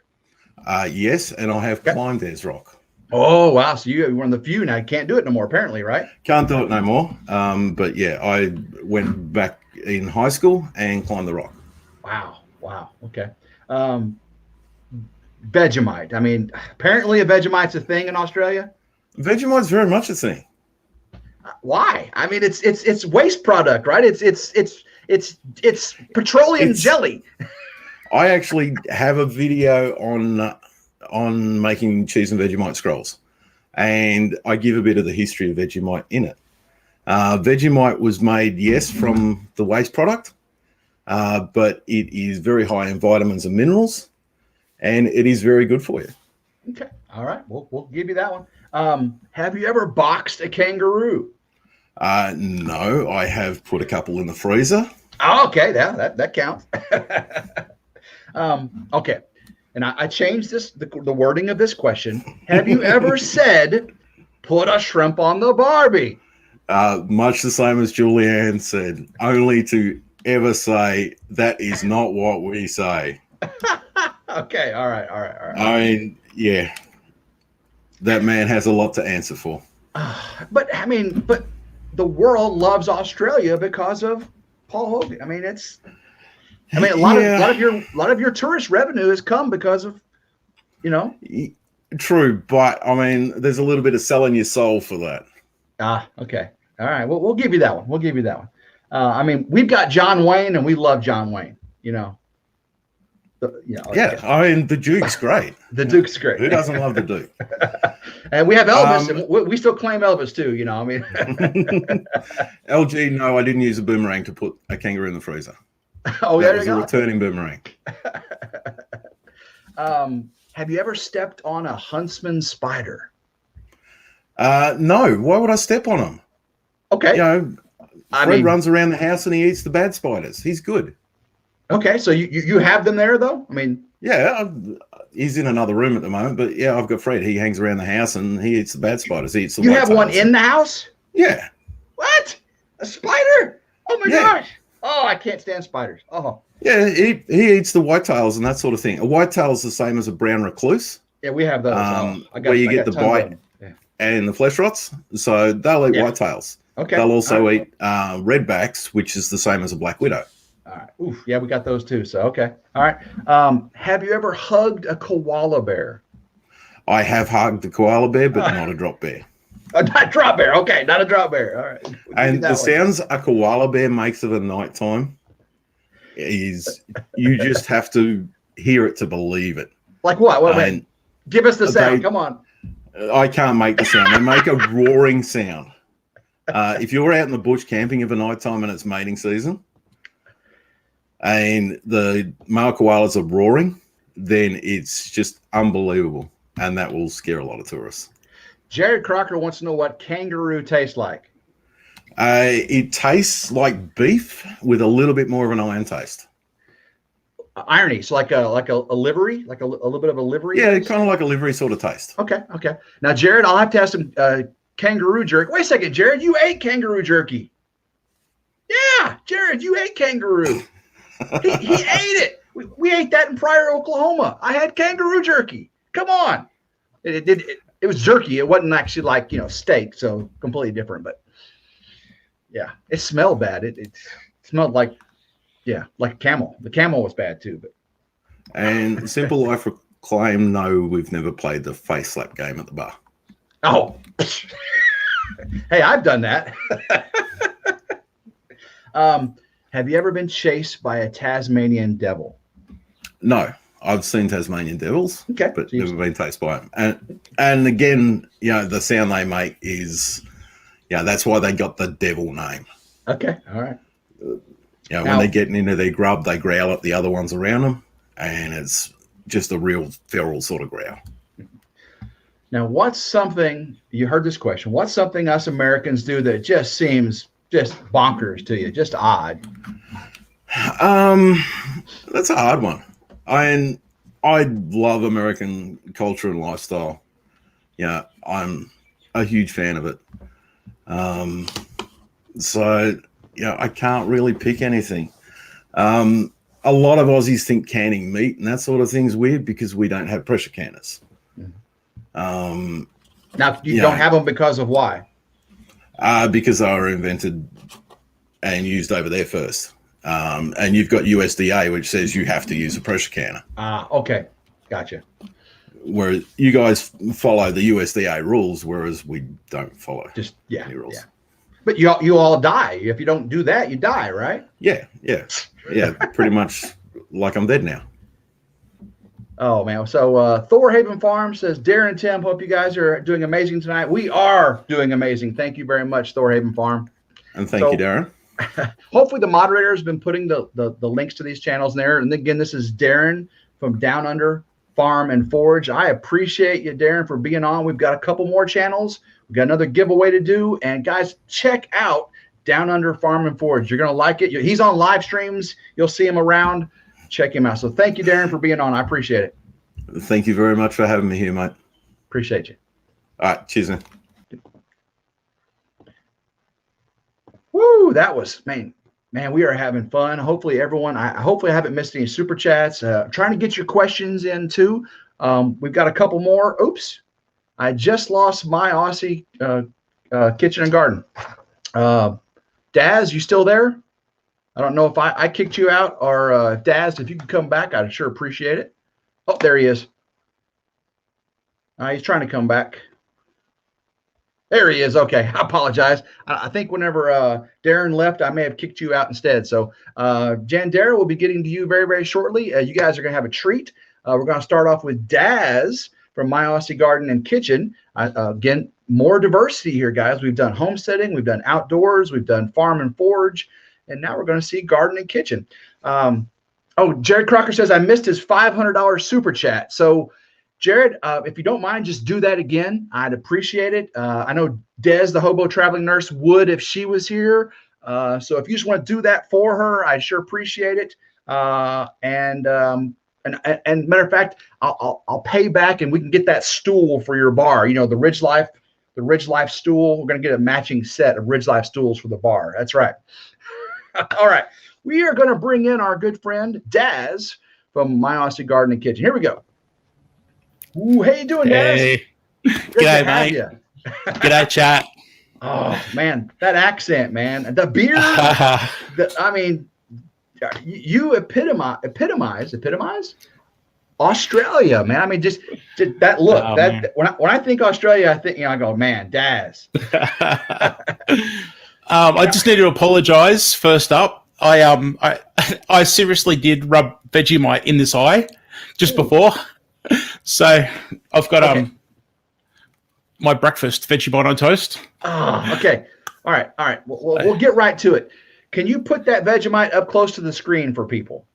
Yes, and I have climbed Ayers Rock. Oh, wow. So you're one of the few now. You can't do it no more, apparently, right? Can't do it no more. But yeah, I went back in high school and climbed the rock. Wow. Okay. Vegemite. I mean, apparently a Vegemite's a thing in Australia. Vegemite's very much a thing. Why? I mean, it's waste product, right? It's petroleum jelly. I actually have a video on making cheese and Vegemite scrolls, and I give a bit of the history of Vegemite in it. Vegemite was made, yes, from the waste product, but it is very high in vitamins and minerals, and it is very good for you. Okay. All right. We'll give you that one. Have you ever boxed a kangaroo? No, I have put a couple in the freezer. Oh, okay. That counts. Okay. And I changed the wording of this question. Have you ever said, put a shrimp on the Barbie? Much the same as Julianne said, only to ever say that is not what we say. Okay. All right. I mean, yeah, that man has a lot to answer for. But the world loves Australia because of Paul Hogan. I mean, a lot of your tourist revenue has come because of, True, but I mean, there's a little bit of selling your soul for that. Okay. All right. Well, we'll give you that one. I mean, we've got John Wayne, and we love John Wayne. I mean, the Duke's great. The Duke's great. Who doesn't love the Duke? And we have Elvis, and we still claim Elvis too. I mean, LG, no, I didn't use a boomerang to put a kangaroo in the freezer. Oh, that was a returning boomerang. Have you ever stepped on a huntsman spider? No. Why would I step on him? Okay. Fred runs around the house and he eats the bad spiders. He's good. Okay, so you have them there though? I mean, yeah, he's in another room at the moment, but yeah, I've got Fred. He hangs around the house and he eats the bad spiders. He eats the You have one in the house? Yeah. What? A spider? Oh my gosh! Oh, I can't stand spiders. Oh. Yeah, he eats the whitetails and that sort of thing. A whitetail is the same as a brown recluse. Yeah, we have those. Where you get the bite and the flesh rots. So they'll eat whitetails. Okay. They'll also eat redbacks, which is the same as a black widow. All right. Oof. Yeah, we got those too. So, okay. All right. Have you ever hugged a koala bear? I have hugged a koala bear, but not a drop bear. Not a drop bear. Okay. Not a drop bear. All right. And the sounds a koala bear makes at the nighttime is you just have to hear it to believe it. Like what? Wait. Give us the sound. Come on. I can't make the sound. They make a roaring sound. If you're out in the bush camping of a nighttime and it's mating season, and the male koalas are roaring, then it's just unbelievable. And that will scare a lot of tourists. Jared Crocker wants to know what kangaroo tastes like. It tastes like beef with a little bit more of an iron taste. Irony. So like a livery, like a little bit of a livery. Yeah, kind of like a livery sort of taste. Okay. Now, Jared, I'll have to have some kangaroo jerky. Wait a second, Jared, you ate kangaroo jerky. Yeah, Jared, you ate kangaroo. he ate it. We ate that in Pryor, Oklahoma. I had kangaroo jerky. Come on. It was jerky. It wasn't actually like, steak, so completely different. But yeah, it smelled bad. It smelled like camel. The camel was bad too. But And Simple Life claim, no, we've never played the face slap game at the bar. oh, hey, I've done that. Have you ever been chased by a Tasmanian devil? No, I've seen Tasmanian devils, Okay. but never been chased by them. And again, the sound they make is, that's why they got the devil name. Okay. All right. When Now- they're getting into their grub, they growl at the other ones around them, and it's just a real feral sort of growl. Now, what's something, you heard this question, what's something us Americans do that just seems just bonkers to you, just odd? That's a hard one. I love American culture and lifestyle. I'm a huge fan of it. So I can't really pick anything. A lot of Aussies think canning meat and that sort of thing's weird because we don't have pressure canners. Now, you don't have them because of why? Because they were invented and used over there first. And you've got USDA, which says you have to use a pressure canner. Okay. Gotcha. Whereas you guys follow the USDA rules, whereas we don't follow any rules. Yeah. But you all die. If you don't do that, you die, right? Yeah. Pretty much like I'm dead now. Oh, man. So Thor Haven Farm says, Darren and Tim, hope you guys are doing amazing tonight. We are doing amazing. Thank you very much, Thor Haven Farm. And thank you, Darren. Hopefully the moderator has been putting the links to these channels in there. And again, this is Darren from Down Under Farm and Forage. I appreciate you, Darren, for being on. We've got a couple more channels. We've got another giveaway to do. And guys, check out Down Under Farm and Forage. You're going to like it. He's on live streams. You'll see him around. Check him out. So thank you, Darren, for being on. I appreciate it. Thank you very much for having me here, mate. Appreciate you. All right. Cheers, man. Woo, that was, man, we are having fun. Hopefully everyone, hopefully I haven't missed any super chats. Trying to get your questions in too. We've got a couple more. Oops. I just lost my Aussie kitchen and garden. Daz, you still there? I don't know if I kicked you out or Daz, if you could come back, I'd sure appreciate it. Oh, there he is. He's trying to come back. There he is. Okay, I apologize. I think whenever Darren left, I may have kicked you out instead. So Jandera will be getting to you very, very shortly. You guys are going to have a treat. We're going to start off with Daz from My Aussie Garden and Kitchen. Again, more diversity here, guys. We've done homesteading, we've done outdoors, we've done farm and forage, and now we're going to see garden and kitchen. Jared Crocker says, I missed his $500 super chat. So Jared, if you don't mind, just do that again. I'd appreciate it. I know Des, the hobo traveling nurse, would if she was here. So if you just want to do that for her, I'd sure appreciate it. And matter of fact, I'll pay back, and we can get that stool for your bar. The Ridge Life stool. We're going to get a matching set of Ridge Life stools for the bar. That's right. All right, we are going to bring in our good friend Daz from My Aussie Garden and Kitchen. Here we go. Ooh, how you doing, Daz? Hey, Good to g'day, have mate. you. G'day, chat. Oh man, that accent, man. The beard. You epitomize Australia, man. I mean, just that look. Oh, that man. when I think Australia, I think I go, man, Daz. I just need to apologise first up. I seriously did rub Vegemite in this eye just before, so I've got my breakfast Vegemite on toast. Oh, okay. All right. We'll get right to it. Can you put that Vegemite up close to the screen for people?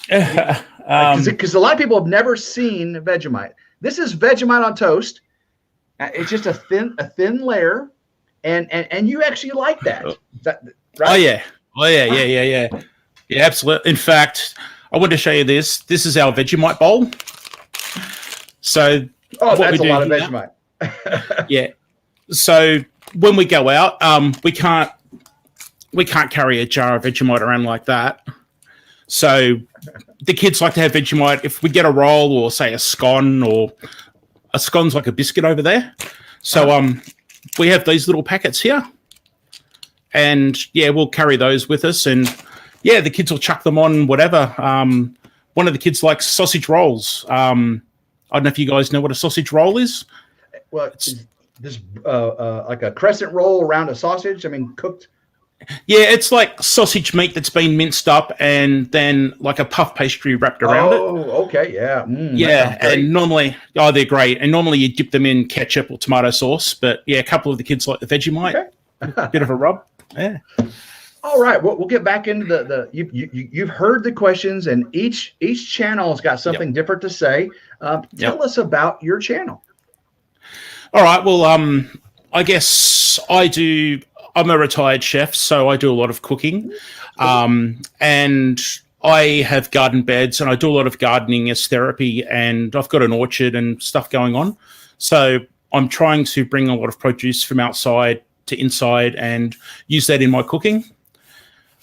Because a lot of people have never seen Vegemite. This is Vegemite on toast. It's just a thin layer, and you actually like that. Is that right? Oh yeah, yeah, absolutely. In fact, I want to show you this. This is our Vegemite bowl. So Oh, what that's a we do lot of here- Vegemite. yeah. So when we go out, we can't carry a jar of Vegemite around like that. So the kids like to have Vegemite. If we get a roll or say a scone, or a scone's like a biscuit over there. So we have these little packets here, and yeah, we'll carry those with us, and yeah, the kids will chuck them on whatever. One of the kids likes sausage rolls. I don't know if you guys know what a sausage roll is. Well, this like a crescent roll around a sausage. I mean, cooked. Yeah, it's like sausage meat that's been minced up and then like a puff pastry wrapped around it. Oh, okay, yeah. Yeah, and normally, they're great. And normally you dip them in ketchup or tomato sauce. But yeah, a couple of the kids like the Vegemite. Okay. Bit of a rub. Yeah. All right, we'll get back into the you've heard the questions, and each channel's got something different to say. Tell us about your channel. All right. Well, I guess I'm a retired chef, so I do a lot of cooking. And I have garden beds, and I do a lot of gardening as therapy, and I've got an orchard and stuff going on. So I'm trying to bring a lot of produce from outside to inside and use that in my cooking.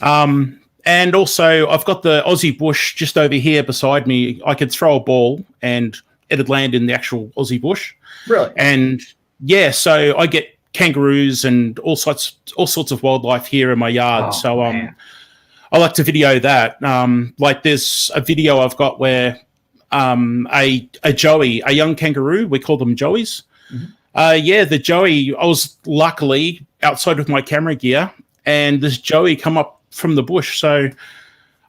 And also I've got the Aussie bush just over here beside me. I could throw a ball and it'd land in the actual Aussie bush. Really? And yeah, so I get kangaroos and all sorts of wildlife here in my yard. Oh, So man. I like to video that. Like there's a video I've got where a joey, a young kangaroo, we call them joeys. Mm-hmm. The joey, I was luckily outside with my camera gear, and this joey come up from the bush. So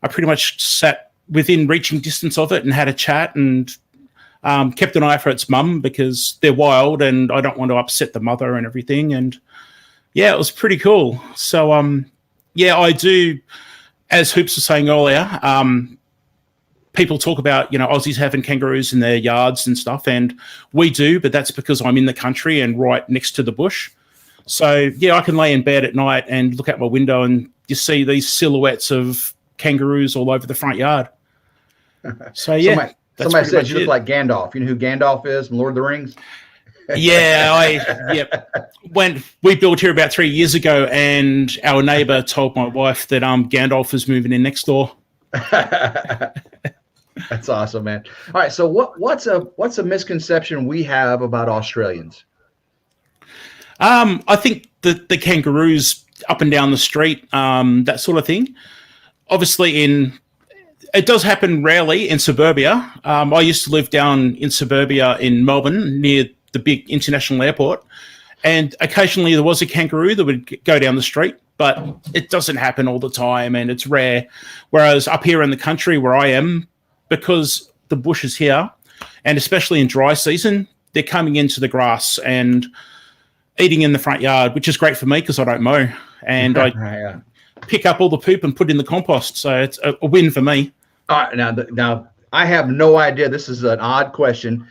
I pretty much sat within reaching distance of it and had a chat, and kept an eye for its mum because they're wild and I don't want to upset the mother and everything. And yeah, it was pretty cool. So I do, as Hoops was saying earlier, people talk about, Aussies having kangaroos in their yards and stuff, and we do, but that's because I'm in the country and right next to the bush. So yeah, I can lay in bed at night and look out my window and you see these silhouettes of kangaroos all over the front yard. So yeah. Somebody said you look like Gandalf. You know who Gandalf is from Lord of the Rings? When we built here about 3 years ago, and our neighbor told my wife that Gandalf was moving in next door. That's awesome, man. All right, so what's a misconception we have about Australians? I think the kangaroos up and down the street, that sort of thing. Obviously, it does happen rarely in suburbia. I used to live down in suburbia in Melbourne near the big international airport, and occasionally there was a kangaroo that would go down the street, but it doesn't happen all the time and it's rare. Whereas up here in the country where I am, because the bush is here, and especially in dry season, they're coming into the grass and eating in the front yard, which is great for me because I don't mow, and I pick up all the poop and put in the compost. So it's a win for me. All right, now I have no idea. This is an odd question.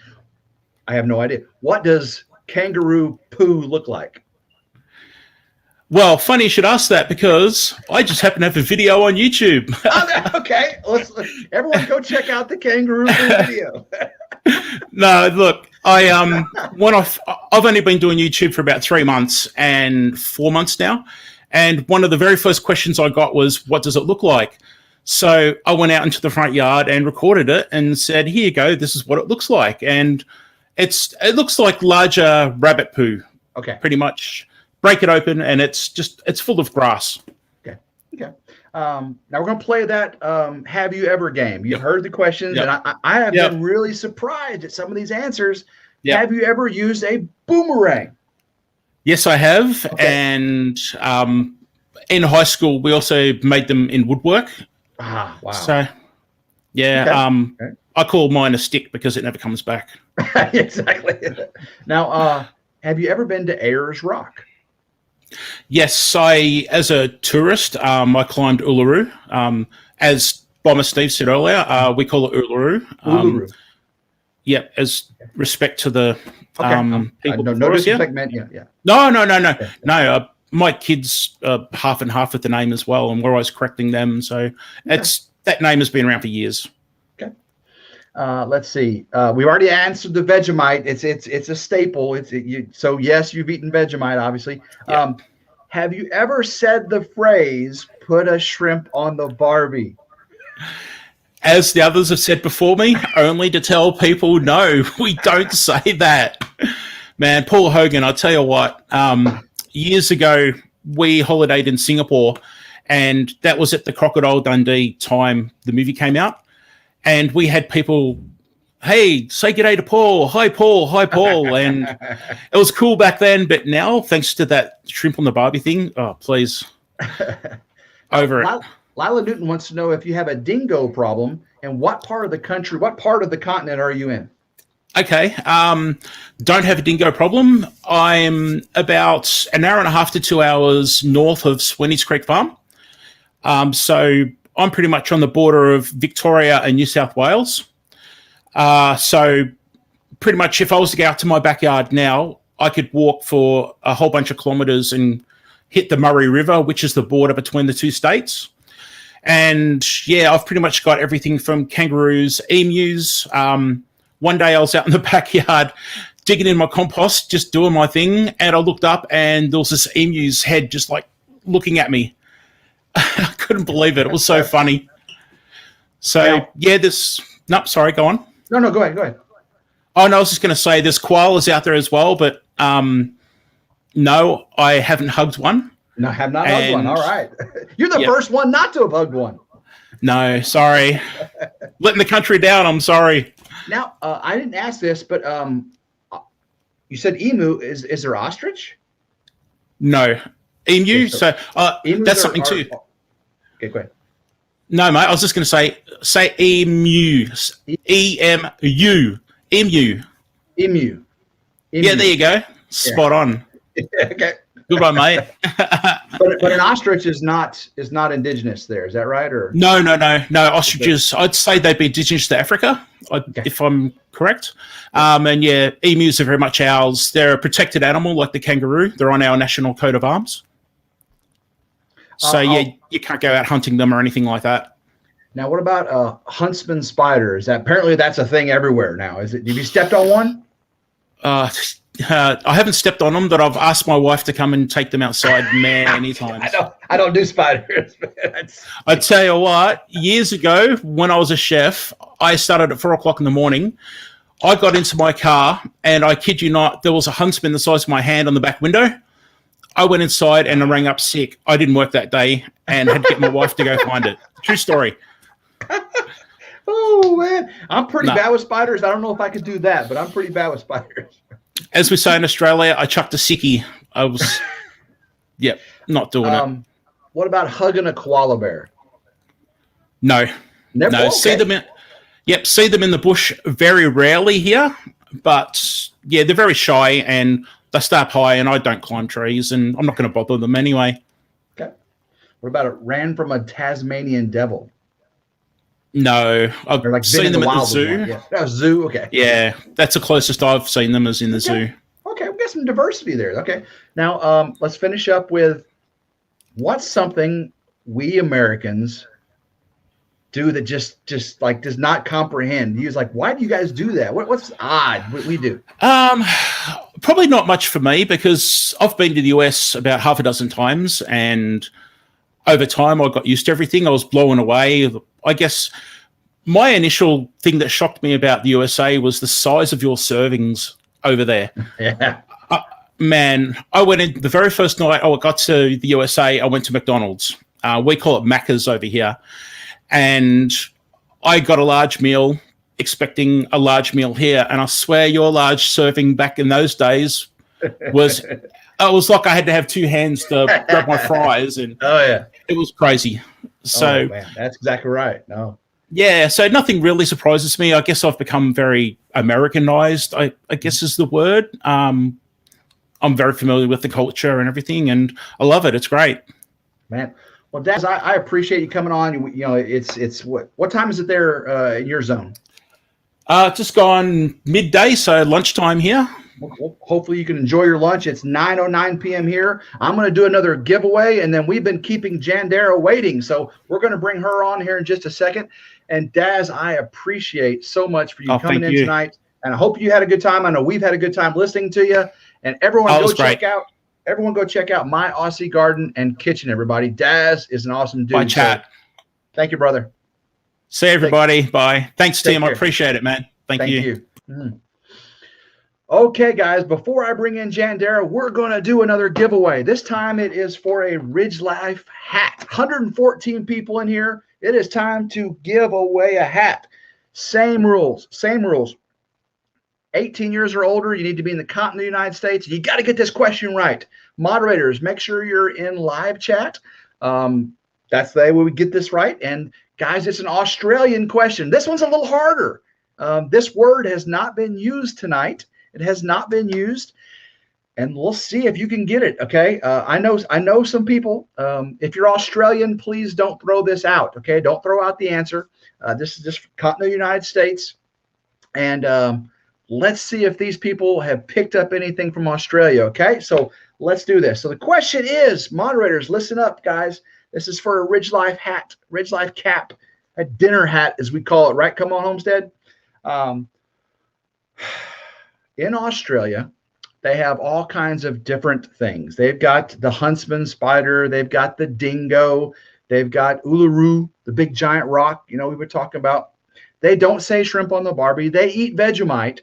I have no idea. What does kangaroo poo look like? Well, funny you should ask that because I just happen to have a video on YouTube. Okay, everyone go check out the kangaroo poo video. No, look, I've only been doing YouTube for about 3 months and 4 months now. And one of the very first questions I got was, what does it look like? So I went out into the front yard and recorded it and said, here you go, this is what it looks like. And it looks like larger rabbit poo. Okay. Pretty much. Break it open and it's full of grass. Okay. Now we're going to play that Have You Ever game. You've heard the questions, and I have been really surprised at some of these answers. Yep. Have you ever used a boomerang? Yes, I have. Okay. And in high school, we also made them in woodwork. Ah, wow. So, yeah, okay. I call mine a stick because it never comes back. Exactly. Now, have you ever been to Ayers Rock? Yes, as a tourist, I climbed Uluru. As Bomber Steve said earlier, we call it Uluru. Uluru. Yeah, as respect to the people. No disrespect meant, yeah. No. My kids are half and half with the name as well, and we're always correcting them. So it's that name has been around for years. Let's see. We've already answered the Vegemite. It's a staple. So yes, you've eaten Vegemite, obviously. Yeah. Have you ever said the phrase "put a shrimp on the Barbie"? As the others have said before me, only to tell people, no, we don't say that. Man, Paul Hogan, I'll tell you what, years ago, we holidayed in Singapore, and that was at the Crocodile Dundee time the movie came out. And we had people, hey, say g'day to Paul. Hi, Paul. Hi, Paul. And it was cool back then. But now, thanks to that shrimp on the Barbie thing, oh, please. Over it. Lila Newton wants to know if you have a dingo problem and what part of the country, what part of the continent are you in? Okay. Don't have a dingo problem. I'm about an hour and a half to 2 hours north of Sweeney's Creek Farm. So I'm pretty much on the border of Victoria and New South Wales. So pretty much if I was to go out to my backyard now, I could walk for a whole bunch of kilometres and hit the Murray River, which is the border between the two states. And yeah, I've pretty much got everything from kangaroos, emus. One day I was out in the backyard digging in my compost, just doing my thing. And I looked up and there was this emu's head just like looking at me. I couldn't believe it. It was so funny. So yeah, nope, sorry, go on. No, go ahead. Oh no, I was just going to say there's koalas out there as well, but no, I haven't hugged one. No, I have not hugged one. All right. You're the first one not to have hugged one. No, sorry. Letting the country down, I'm sorry. Now, I didn't ask this, but you said emu. Is there ostrich? No. Emu? Okay, so that's something too. Okay, go ahead. No, mate, I was just going to say emu. E-M-U. Emu. Emu. Yeah, there you go. Spot on. Okay. Goodbye, mate. but an ostrich is not indigenous there. Is that right? Or No. Ostriches, I'd say they'd be indigenous to Africa, if I'm correct. And yeah, emus are very much ours. They're a protected animal like the kangaroo. They're on our national coat of arms. So yeah, you can't go out hunting them or anything like that. Now, what about huntsman spiders? Apparently, that's a thing everywhere now. Is it? Have you stepped on one? I haven't stepped on them, but I've asked my wife to come and take them outside many times. I don't do spiders. I tell you what, years ago when I was a chef, I started at 4 o'clock in the morning. I got into my car and I kid you not, there was a huntsman the size of my hand on the back window. I went inside and I rang up sick. I didn't work that day and had to get my wife to go find it. True story. Oh, man. I'm pretty bad with spiders. I don't know if I could do that, but I'm pretty bad with spiders. As we say in Australia, I chucked a sickie. I was, not doing it. What about hugging a koala bear? No. Never? No, Okay. see them in the bush very rarely here, but yeah, they're very shy and they stay up high and I don't climb trees and I'm not going to bother them anyway. Okay. What about it ran from a Tasmanian devil? No, I've Like seen them at the zoo. Yeah. Oh, zoo, okay. Yeah, that's the closest I've seen them is in the zoo. Okay, we got some diversity there. Okay. Now, let's finish up with what's something we Americans do that just like does not comprehend. He was like, why do you guys do that? What's odd what we do? Probably not much for me because I've been to the US about half a dozen times and over time I got used to everything. I was blown away. I guess my initial thing that shocked me about the USA was the size of your servings over there. Yeah. Man, I went in the very first night I got to the USA, I went to McDonald's. We call it Macca's over here. And I got a large meal, expecting a large meal here. And I swear your large serving back in those days was, it was like I had to have two hands to grab my fries. And it was crazy. So man, that's exactly right. No. Yeah, so nothing really surprises me. I guess I've become very Americanized, I guess is the word. I'm very familiar with the culture and everything, and I love it. It's great. Man. Well, Daz, I appreciate you coming on. You know, it's what time is it there in your zone? Just gone midday, so lunchtime here. Hopefully you can enjoy your lunch. It's 9:09 p.m. here. I'm going to do another giveaway, and then we've been keeping Jandera waiting. So we're going to bring her on here in just a second. And Daz, I appreciate so much for you coming in tonight. And I hope you had a good time. I know we've had a good time listening to you. And everyone go check out My Aussie Garden and Kitchen, everybody. Daz is an awesome dude. Bye, chat. So thank you, brother. See everybody. Bye. Thanks, Take Tim. care. I appreciate it, man. Thank you. Okay, guys, before I bring in Jandera, we're going to do another giveaway. This time it is for a Ridge Life hat. 114 people in here. It is time to give away a hat. Same rules. 18 years or older, you need to be in the continent of the United States. You got to get this question right. Moderators, make sure you're in live chat. That's the way we get this right. And guys, it's an Australian question. This one's a little harder. This word has not been used tonight. It has not been used, and we'll see if you can get it. Okay. I know some people. If you're Australian, please don't throw this out. Okay. Don't throw out the answer. This is just continental United States. And let's see if these people have picked up anything from Australia. Okay. So let's do this. So the question is, moderators, listen up, guys. This is for a Ridge Life hat, Ridge Life cap, a dinner hat, as we call it, right? Come on, Homestead. In Australia, they have all kinds of different things. They've got the huntsman spider. They've got the dingo. They've got Uluru, the big giant rock, we were talking about. They don't say shrimp on the Barbie. They eat Vegemite,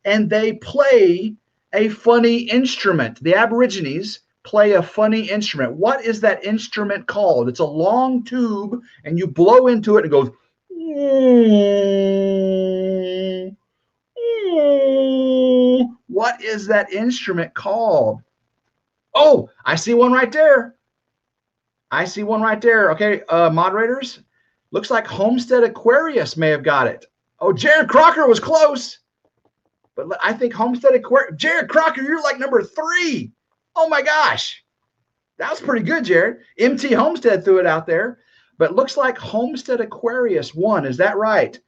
and they play a funny instrument. The Aborigines play a funny instrument. What is that instrument called? It's a long tube, and you blow into it, and it goes. What is that instrument called? Oh, I see one right there. Okay, moderators, looks like Homestead Aquarius may have got it. Oh, Jared Crocker was close, but I think Homestead Aquarius. Jared Crocker, you're like number 3. Oh my gosh, that was pretty good, Jared. MT Homestead threw it out there, but looks like Homestead Aquarius won. Is that right?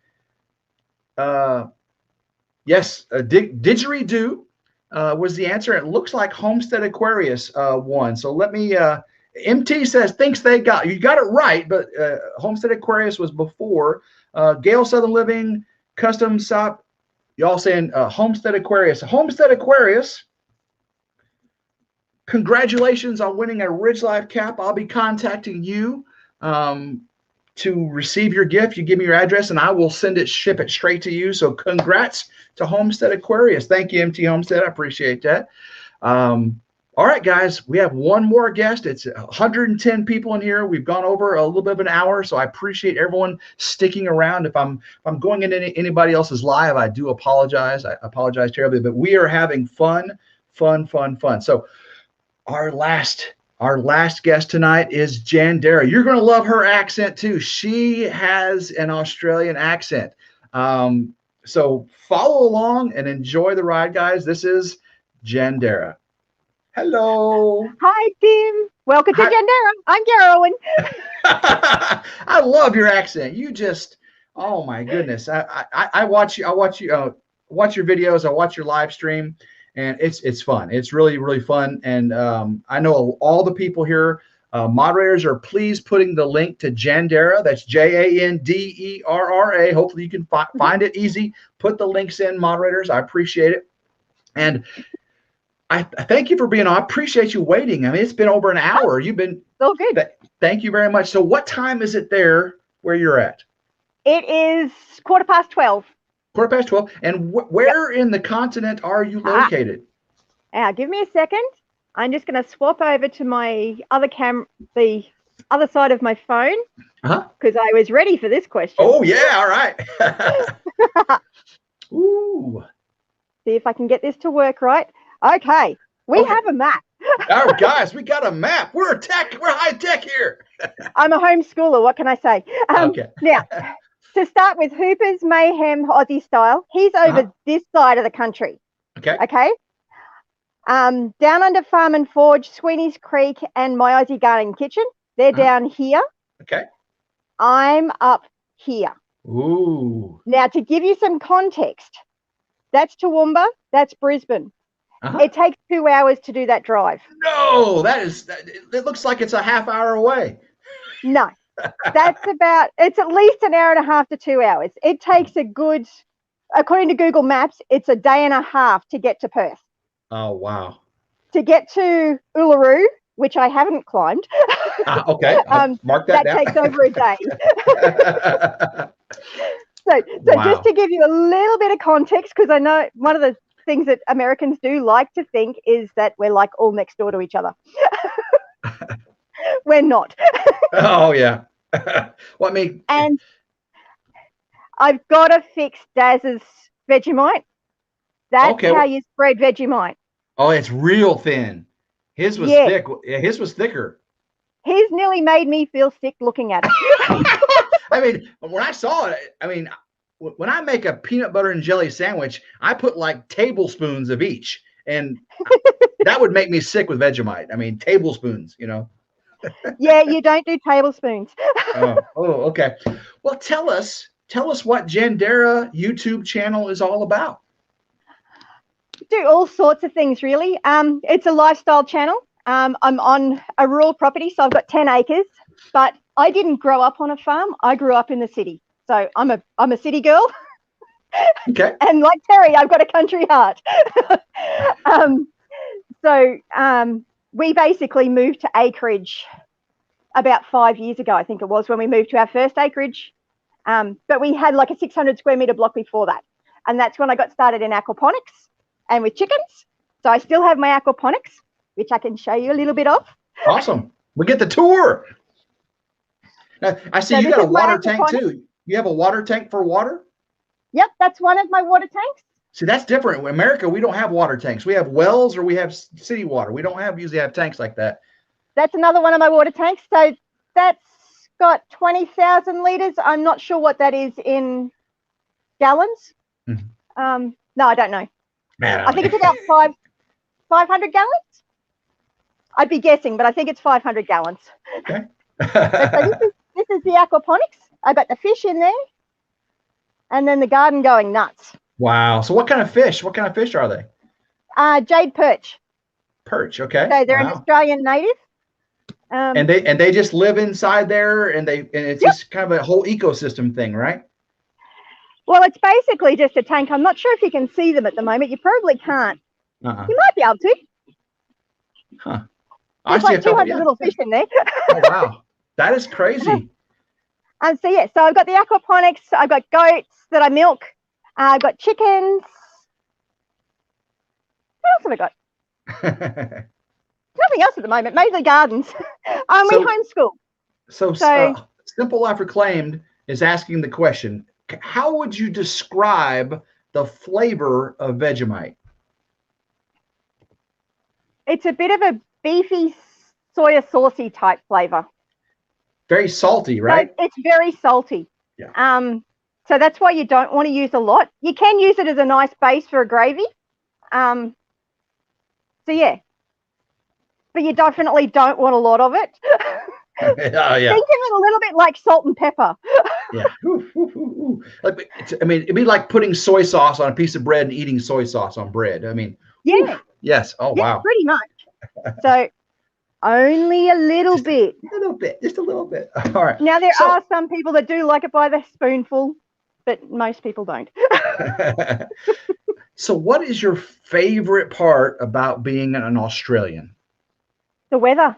Yes, didgeridoo was the answer. It looks like Homestead Aquarius won. So let me. MT says thinks they got you got it right, but Homestead Aquarius was before. Gale Southern Living, Custom Shop. Y'all saying Homestead Aquarius. Homestead Aquarius. Congratulations on winning a Ridge Life cap. I'll be contacting you to receive your gift. You give me your address, and I will ship it straight to you. So congrats to Homestead Aquarius. Thank you, MT Homestead. I appreciate that. All right, guys, we have one more guest. It's 110 people in here. We've gone over a little bit of an hour, so I appreciate everyone sticking around. If I'm going into anybody else's live, I do apologize. I apologize terribly, but we are having fun. So our last guest tonight is Jandera. You're going to love her accent too. She has an Australian accent. So follow along and enjoy the ride, guys. This is Jandera. Hello. Hi, Tim. Welcome to Jandera. I'm Carolyn. I love your accent. You just, oh my goodness. I watch your videos. I watch your live stream, and it's fun. It's really, really fun. And I know all the people here, moderators, are please putting the link to Jandera. That's Janderra. Hopefully you can find it easy. Put the links in, moderators. I appreciate it. And I thank you for being on. I appreciate you waiting. I mean, it's been over an hour. You've been so good. Thank you very much. So what time is it there where you're at? It is 12:15. 12:15. And where in the continent are you located? Give me a second. I'm just going to swap over to my other the other side of my phone, because I was ready for this question. Oh, yeah. All right. Ooh. See if I can get this to work right. Okay. We have a map. Oh, guys, we got a map. We're high tech here. I'm a homeschooler. What can I say? Okay. Now, to start with, Hooper's Mayhem Aussie Style. He's over this side of the country. Okay. Okay. Down Under Farm and Forge, Sweeney's Creek, and My Aussie Garden Kitchen. They're down here. Okay. I'm up here. Ooh. Now, to give you some context, that's Toowoomba, that's Brisbane. It takes 2 hours to do that drive. No, it looks like it's a half hour away. No, it's at least an hour and a half to 2 hours. It takes according to Google Maps, it's a day and a half to get to Perth. Oh, wow. To get to Uluru, which I haven't climbed. Okay, mark that down. That takes over a day. So Wow. just to give you a little bit of context, because I know one of the things that Americans do like to think is that we're like all next door to each other. We're not. Oh, yeah. Well, I mean, And I've got to fix Daz's Vegemite. That's Okay. how you spread Vegemite. oh, it's real thin. His was Yeah. thick. His was thicker. His nearly made me feel sick looking at it. I mean, when I saw it, I mean, when I make a peanut butter and jelly sandwich, I put like tablespoons of each, and that would make me sick with Vegemite. I mean, tablespoons, you know. Yeah, you don't do tablespoons. Okay. Well, tell us what Jandera YouTube channel is all about. Do all sorts of things, really. It's a lifestyle channel. I'm on a rural property, so I've got 10 acres, but I didn't grow up on a farm. I grew up in the city. So I'm a city girl. Okay. And like Terry, I've got a country heart. We basically moved to acreage about 5 years ago, I think it was, when we moved to our first acreage. But we had like a 600 square meter block before that. And that's when I got started in aquaponics and with chickens. So I still have my aquaponics, which I can show you a little bit of. Awesome. We get the tour. Now, I see So you this got a is my water tank aquaponics. too. You have a water tank for water? Yep, that's one of my water tanks. See, that's different. In America, we don't have water tanks. We have wells or we have city water. We don't usually have tanks like that. That's another one of my water tanks. So that's got 20,000 litres. I'm not sure what that is in gallons. Mhm. No, I don't know. Man, I think it's about 500 gallons. I'd be guessing, but I think it's 500 gallons. Okay. So this is the aquaponics. I got the fish in there, and then the garden going nuts. Wow. So what kind of fish? What kind of fish are they? Jade perch. Perch. Okay. So they're an Wow. Australian native. And they just live inside there, and it's just kind of a whole ecosystem thing, right? Well, it's basically just a tank. I'm not sure if you can see them at the moment. You probably can't. Uh-uh. You might be able to. Huh. There's I see like a couple- 200 yeah. little fish in there. Oh, wow. That is crazy. So I've got the aquaponics. I've got goats that I milk. I've got chickens. What else have I got? Nothing else at the moment. Mainly gardens. We homeschool. So So- Simple Life Reclaimed is asking the question, how would you describe the flavor of Vegemite? It's a bit of a beefy, soya saucy type flavor. Very salty, right? So it's very salty. Yeah. So that's why you don't want to use a lot. You can use it as a nice base for a gravy. So yeah. But you definitely don't want a lot of it. Oh, yeah. Think of it a little bit like salt and pepper. Yeah. Ooh, ooh, ooh, ooh. It'd be like putting soy sauce on a piece of bread and eating soy sauce on bread. I mean, Yeah. yes. Oh, Yeah, wow. pretty much. So only a little bit. A little bit, just a little bit. All right. Now there So- are some people that do like it by the spoonful, but most people don't. So what is your favorite part about being an Australian? The weather.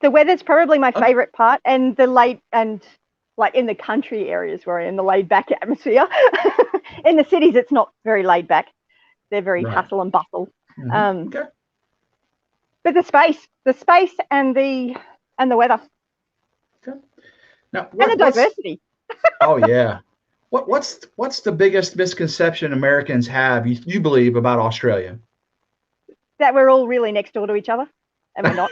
The weather's probably my favorite part, and like in the country areas where in the laid back atmosphere. In the cities, it's not very laid back. They're very Right. hustle and bustle. Mhm. Okay. But the space and the weather Now, and the diversity. Oh yeah. What's the biggest misconception Americans have, you believe, about Australia? That we're all really next door to each other, and we're not.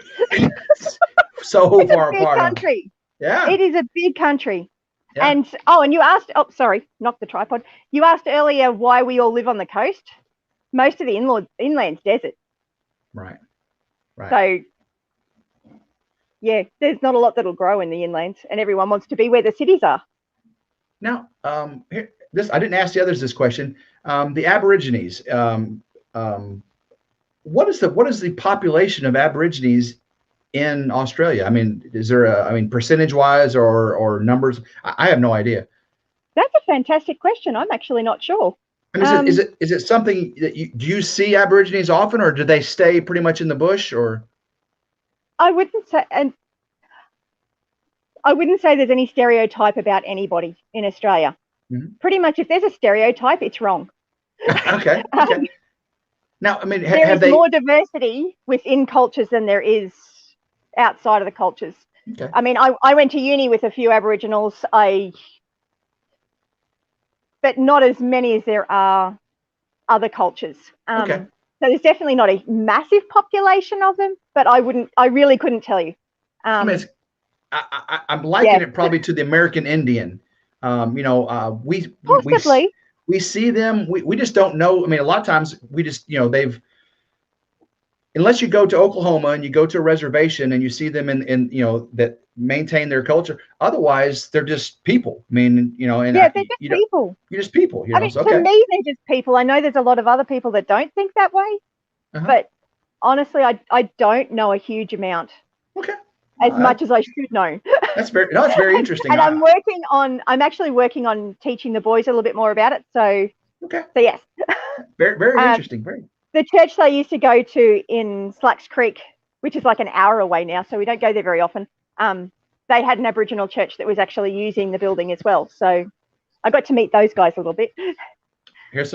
So It's a far big apart. country. Yeah. It is a big country. Yeah. And you asked, sorry, knock the tripod. You asked earlier why we all live on the coast. Most of the inland's desert. Right. Right. So, yeah, there's not a lot that'll grow in the inlands, and everyone wants to be where the cities are. Now, I didn't ask the others this question. The Aborigines, what is the population of Aborigines in Australia? I mean, is there percentage wise or numbers? I have no idea. That's a fantastic question. I'm actually not sure. I mean, is it something that do you see Aborigines often, or do they stay pretty much in the bush? Or I wouldn't say there's any stereotype about anybody in Australia. Mhm. Pretty much, if there's a stereotype, it's wrong. okay. Now, I mean, There have is they? more diversity within cultures than there is outside of the cultures. Okay. I mean, I went to uni with a few Aboriginals, but not as many as there are other cultures. Okay. So there's definitely not a massive population of them, but I really couldn't tell you. I mean, I'm liking it probably to the American Indian. Possibly. We see them. We just don't know. I mean, a lot of times we just, unless you go to Oklahoma and you go to a reservation and you see them in that maintain their culture. Otherwise, they're just people. I mean, and they're just people. You're just people. I mean, to me, they're just people. I know there's a lot of other people that don't think that way, but honestly, I don't know a huge amount. Okay. As much as I should know. It's very interesting. And I'm actually working on teaching the boys a little bit more about it. So yes. Very interesting. The church they used to go to in Slacks Creek, which is like an hour away now, so we don't go there very often. They had an Aboriginal church that was actually using the building as well. So I got to meet those guys a little bit. Here's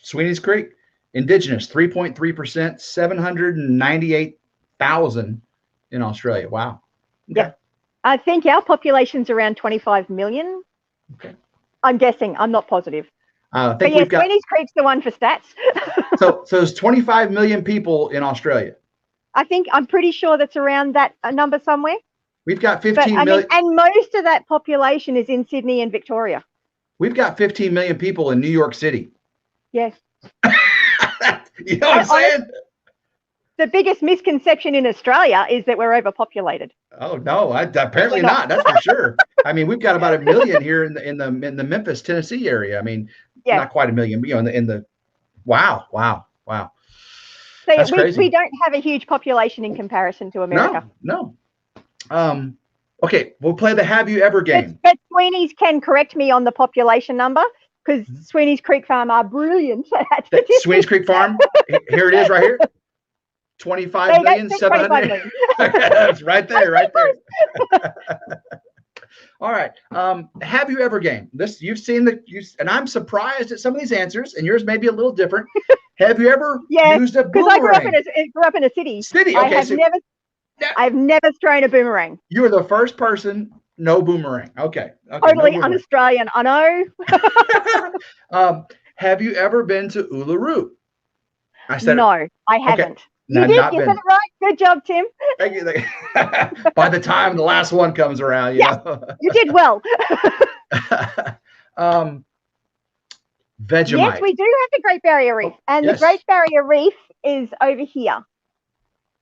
Sweeney's Creek, Indigenous, 3.3%, 798,000 in Australia. Wow. Okay. Yeah. I think our population's around 25 million. Okay. I'm guessing. I'm not positive. I think but yeah, Sweeney's Creek's the one for stats. so there's 25 million people in Australia. I'm pretty sure that's around that number somewhere. We've got 15 million. And most of that population is in Sydney and Victoria. We've got 15 million people in New York City. Yes. You know what I'm saying? The biggest misconception in Australia is that we're overpopulated. Oh no, apparently not. That's for sure. I mean, we've got about 1 million here in the Memphis, Tennessee area. I mean, not quite 1 million, but in the wow. So that's crazy. We don't have a huge population in comparison to America. No. Okay, we'll play the Have You Ever game. But Sweeney's can correct me on the population number because Sweeney's Creek Farm are brilliant at Sweeney's Creek Farm. Here it is, right here. 25,700,000. That's right there. All right. Have you ever game? This you've seen and I'm surprised at some of these answers, and yours may be a little different. Have you ever used a boomerang? Because I grew up in a city. Okay. I've never thrown a boomerang. You were the first person. No boomerang. Okay. Totally un-Australian. I know. Have you ever been to Uluru? I said no. I haven't. Okay. You did. You said it right. Good job, Tim. Thank you. By the time the last one comes around, you know. You did well. Vegemite. Yes, we do have the Great Barrier Reef, and the Great Barrier Reef is over here.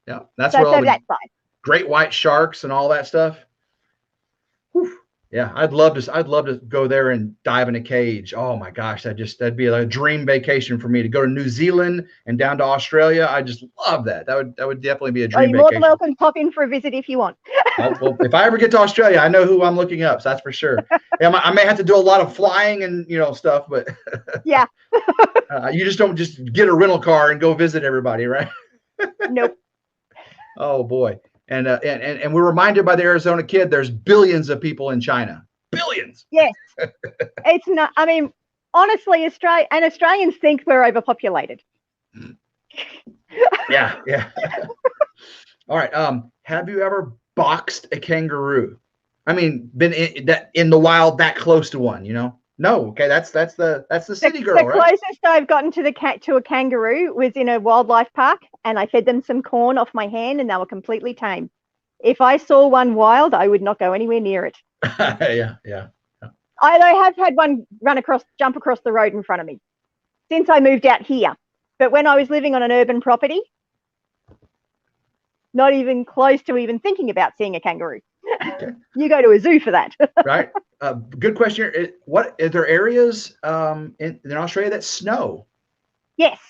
Yeah, that's where all the that side. great white sharks and all that stuff. Whew. Yeah, I'd love to go there and dive in a cage. Oh my gosh, that'd be a dream vacation for me to go to New Zealand and down to Australia. I just love that. That would definitely be a dream vacation. You're more than welcome to pop in for a visit if you want. Well, if I ever get to Australia, I know who I'm looking up. So that's for sure. I may have to do a lot of flying and stuff, but yeah, you just don't just get a rental car and go visit everybody, right? Nope. Oh boy. And we're reminded by the Arizona kid, there's billions of people in China. Billions. Yes. It's not, I mean, honestly, Australians think we're overpopulated. Yeah. All right. Have you ever boxed a kangaroo? I mean, been in the wild that close to one, No. Okay. That's the city girl, right? The closest I've gotten to a kangaroo was in a wildlife park, and I fed them some corn off my hand, and they were completely tame. If I saw one wild, I would not go anywhere near it. Yeah. I have had one jump across the road in front of me since I moved out here. But when I was living on an urban property, not even close to even thinking about seeing a kangaroo. Okay. You go to a zoo for that. Right. Good question. Are there areas in Australia that snow? Yes.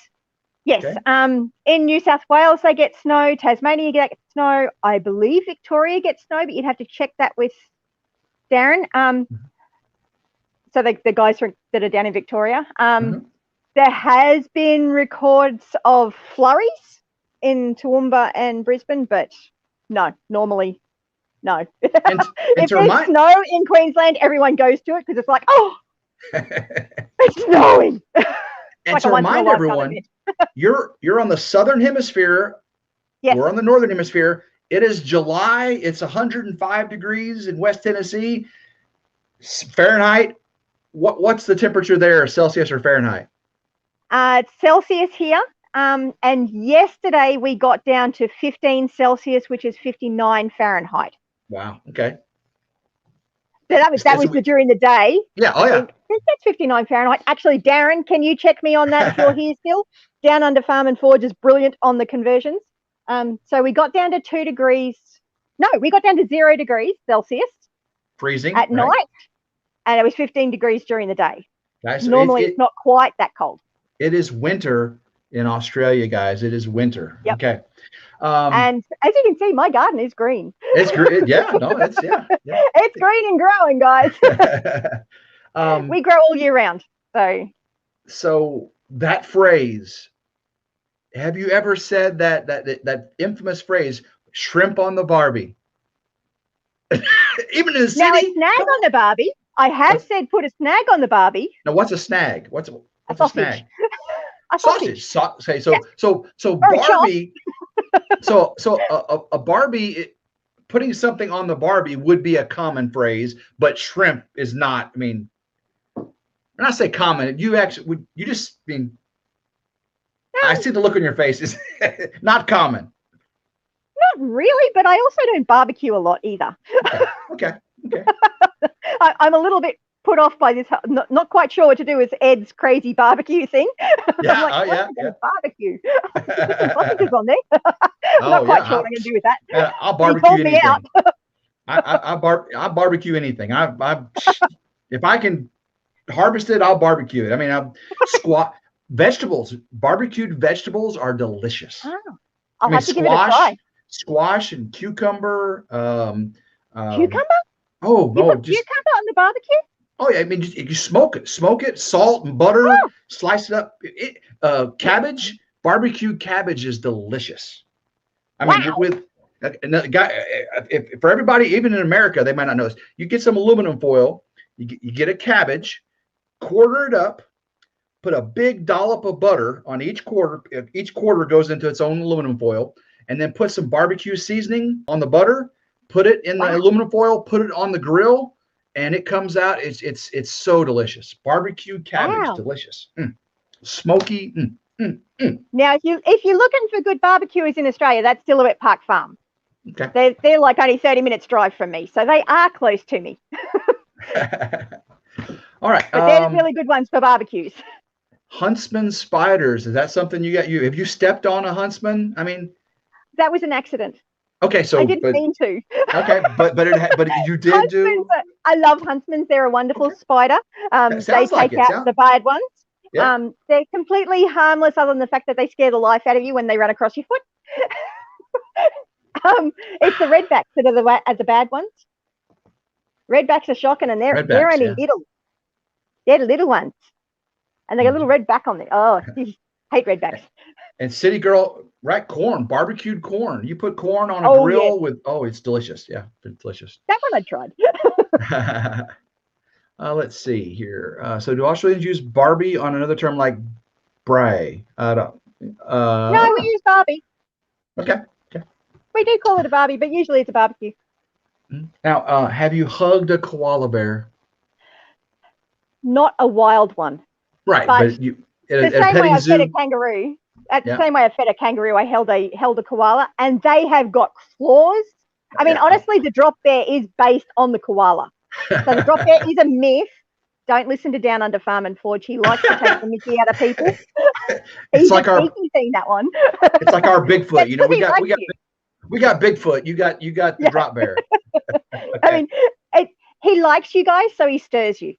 Yes. Okay. In New South Wales, they get snow. Tasmania gets snow. I believe Victoria gets snow, but you'd have to check that with Darren. So the guys that are down in Victoria. Mhm. There has been records of flurries in Toowoomba and Brisbane, but no, normally no. And If to there's remind, snow in Queensland, everyone goes to it because it's like, oh, it's snowing. and Like to a once in a remind lifetime everyone, event. you're on the southern hemisphere. Yes. We're on the northern hemisphere. It is July. It's 105 degrees in West Tennessee. Fahrenheit. What's the temperature there, Celsius or Fahrenheit? It's Celsius here. And yesterday we got down to 15 Celsius, which is 59 Fahrenheit. Wow. Okay. So that was during the day. Yeah. Oh I yeah. think that's 59 Fahrenheit. Actually, Darren, can you check me on that if you're here still? Down Under Farm and Forge is brilliant on the conversions. So we got down to 2 degrees. No, we got down to 0 degrees Celsius Freezing at right? night, and it was 15 degrees during the day. Guys, so Normally, it's not quite that cold. it is winter in Australia, guys. It is winter. Yep. Okay. And as you can see, my garden is green. It's great. Yeah. No. It's yeah. It's green and growing, guys. We grow all year round. So that phrase, have you ever said that infamous phrase, shrimp on the Barbie? Even in the Now, a city? snag on the Barbie. I have said put a snag on the Barbie. Now, what's a snag? What's a sausage. snag? A sausage. Okay, so Yeah. so Or a chop. Barbie. so a Barbie, putting something on the Barbie would be a common phrase, but shrimp is not. I mean, when I say common, you actually would you just mean. I see the look on your face. It's not common. Not really, but I also don't barbecue a lot either. Okay. I'm a little bit put off by this. Not quite sure what to do with Ed's crazy barbecue thing. Yeah. I'm like, Oh, what yeah. am I gonna barbecue? Put some sausages on there. Oh, Not quite yeah. sure what I'm going to do with that. I'll He barbecue called me anything. out. I barbecue anything. If I can harvest it, I'll barbecue it. I mean, vegetables. Barbecued vegetables are delicious. Oh, I'll have to give it a try. Squash and cucumber. Cucumber? Oh You no! put cucumber on the barbecue? Oh yeah. I mean, you smoke it, salt and butter, Oh. slice it up. Cabbage, barbecued cabbage is delicious. I mean, Wow. with and the guy, if for everybody, even in America, they might not know this. You get some aluminum foil. You get a cabbage, quarter it up, put a big dollop of butter on each quarter. Each quarter goes into its own aluminum foil, and then put some barbecue seasoning on the butter. Put it in the aluminum foil. Put it on the grill, and it comes out. It's so delicious. Barbecued cabbage, Wow. delicious, smoky. Now, if you're looking for good barbecuers in Australia, that's Silhouette Park Farm. Okay. They're like only 30 minutes drive from me, so they are close to me. All right. But they're really good ones for barbecues. Huntsman spiders. Is that something you got? Have you stepped on a huntsman? I mean, That was an accident. okay. So, I didn't mean to. okay, but you did do. I love huntsmans. They're a wonderful spider. They sounds like take it, out sounds- the bad ones. Yeah. They're completely harmless, other than the fact that they scare the life out of you when they run across your foot. It's the redbacks that are the bad ones. Redbacks are shocking, and they're Redbacks, only yeah. little. They're the little ones, and they got a little red back on there. Oh, hate redbacks. And City Girl, right? Corn, barbecued corn. You put corn on a Oh, grill yes. with. Oh, it's delicious. Yeah, it's delicious. That one I tried. Let's see here. So, do Australians use Barbie on another term like bray? I don't. No, we use Barbie. Okay. We do call it a Barbie, but usually it's a barbecue. Now, have you hugged a koala bear? Not a wild one. Right, But but you The at a same way petting I fed a zoo. kangaroo. At Yeah. the same way I fed a kangaroo, I held a koala, and they have got claws. I mean, Yeah. honestly, the drop bear is based on the koala. So the drop bear is a myth. Don't listen to Down Under Farm and Forge. He likes to take the mickey out of people. It's like our He's seen that one. it's like our Bigfoot. That's You know, we 'cause he got likes you. we got Bigfoot. You got the Yeah. drop bear. I mean, he likes you guys, so he stirs you.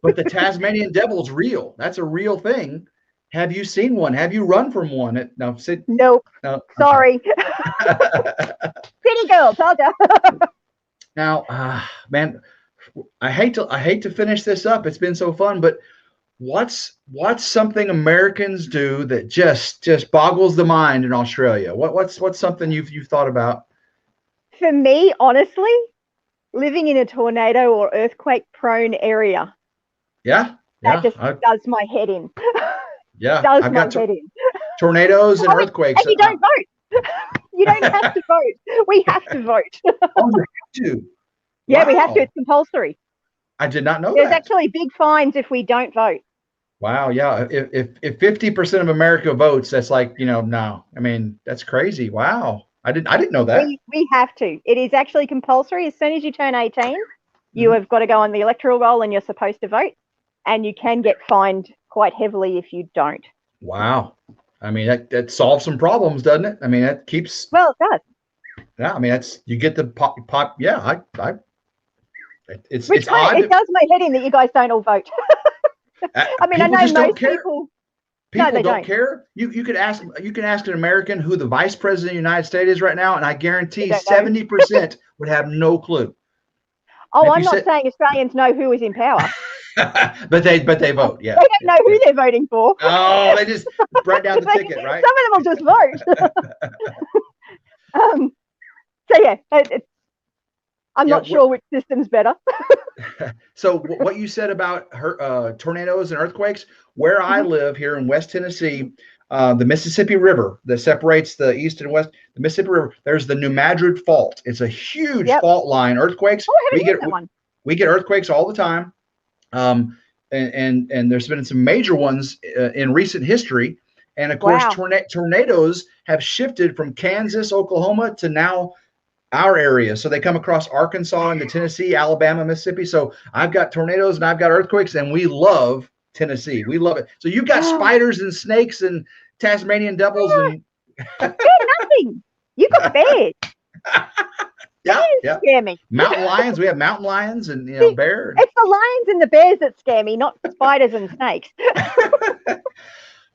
But the Tasmanian devil's real. That's a real thing. Have you seen one? Have you run from one? No, sit. Nope. No. I'm Sorry. Pretty girl, told ya. Now, man, I hate to finish this up. It's been so fun, but what's something Americans do that just boggles the mind in Australia? What's something you've thought about? For me, honestly, living in a tornado or earthquake prone area, Yeah, that just does my head in. yeah. Does I've my got head in. tornadoes and earthquakes. And you don't vote. You don't have to vote. We have to vote. Oh, you have to. Yeah, we have Wow. to. It's compulsory. I did not know There's that. actually big fines if we don't vote. Wow, yeah. If 50% of America votes, that's like, no. I mean, that's crazy. Wow. I didn't know that. We have to. It is actually compulsory. As soon as you turn 18, you have got to go on the electoral roll and you're supposed to vote. And you can get fined quite heavily if you don't. Wow. I mean, that solves some problems, doesn't it? I mean, that keeps. Well, it does. Yeah, I mean, you get the pop. Yeah, it's Which odd. it does my head in that you guys don't all vote. I mean, I know just don't most care. people. People they don't don't. care. You can ask an American who the vice president of the United States is right now, and I guarantee They don't know. 70% would have no clue. Oh, If I'm you not said- saying Australians know who is in power. but they vote. Yeah. They don't know who they're voting for. Oh, they just write down the ticket, right? Some of them will just vote. So yeah, I'm Yeah, not sure which system's better. So what you said about tornadoes and earthquakes, where I live here in West Tennessee, the Mississippi River that separates the east and west, the Mississippi River, there's the New Madrid Fault. It's a huge fault line. Earthquakes. Oh, I haven't heard that one. We get earthquakes all the time. And there's been some major ones in recent history. And of course, tornadoes have shifted from Kansas, Oklahoma to now our area. So they come across Arkansas into Tennessee, Alabama, Mississippi. So I've got tornadoes and I've got earthquakes, and we love Tennessee. We love it. So you've got spiders and snakes and Tasmanian devils and They're nothing. You got bears. yeah. Scare me. Mountain lions. We have mountain lions and bear. It's the lions and the bears that scare me, not spiders and snakes.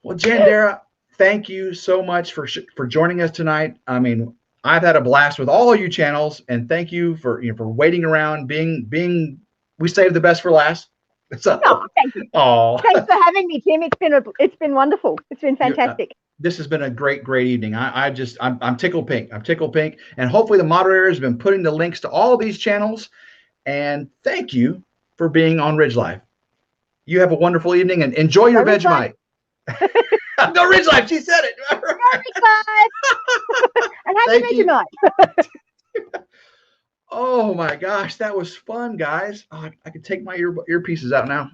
Well, Jandera, thank you so much for joining us tonight. I mean, I've had a blast with all of you channels, and thank you for waiting around, being. We saved the best for last. So, Thank you. oh, Thanks for having me, Tim. It's been wonderful. It's been fantastic. This has been a great evening. I'm tickled pink. I'm tickled pink, and hopefully the moderators have been putting the links to all these channels. And thank you for being on Ridge Life. You have a wonderful evening and enjoy your Vegemite. Go Ridge Life. She said it. And happy Vegemite. Oh my gosh, that was fun, guys. Oh, I can take my earpieces out now.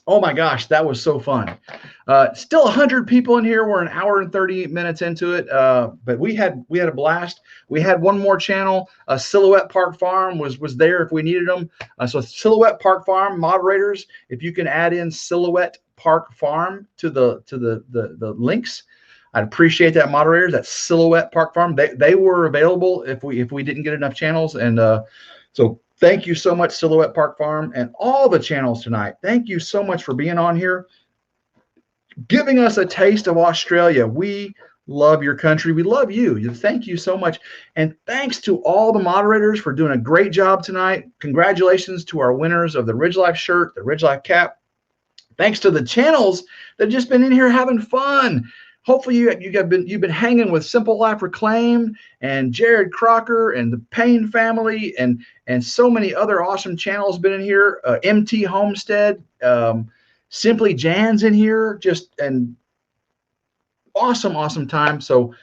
Oh my gosh, that was so fun. Still 100 people in here. We're an hour and 30 minutes into it, but we had a blast. We had one more channel. Silhouette Park Farm was there if we needed them. So Silhouette Park Farm moderators, if you can add in Silhouette Park Farm to the links, I'd appreciate that, moderators. That's Silhouette Park Farm. They were available if we didn't get enough channels, and so thank you so much, Silhouette Park Farm, and all the channels tonight. Thank you so much for being on here, giving us a taste of Australia. We love your country. We love you. Thank you so much, and thanks to all the moderators for doing a great job tonight. Congratulations to our winners of the Ridge Life shirt, the Ridge Life cap. Thanks to the channels that have just been in here having fun. Hopefully you've been hanging with Simple Life Reclaimed and Jared Crocker and the Payne family and so many other awesome channels been in here. MT Homestead, Simply Jan's in here, just an awesome time. So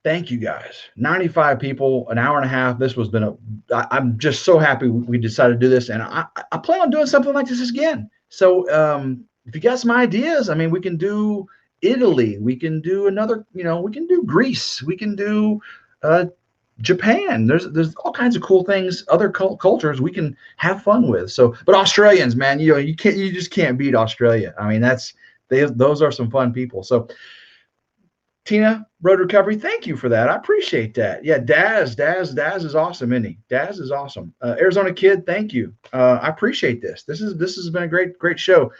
thank you guys. 95 people, an hour and a half. I'm just so happy we decided to do this, and I plan on doing something like this again. So if you got some ideas, I mean, we can do Italy, we can do another, we can do Greece, we can do Japan. There's all kinds of cool things, other cultures we can have fun with. So, but Australians, man, you just can't beat Australia. I mean, those are some fun people. So Tina, Road Recovery, thank you for that. I appreciate that. Yeah, Daz is awesome, isn't he? Daz is awesome. Arizona Kid, thank you. I appreciate this. This has been a great show.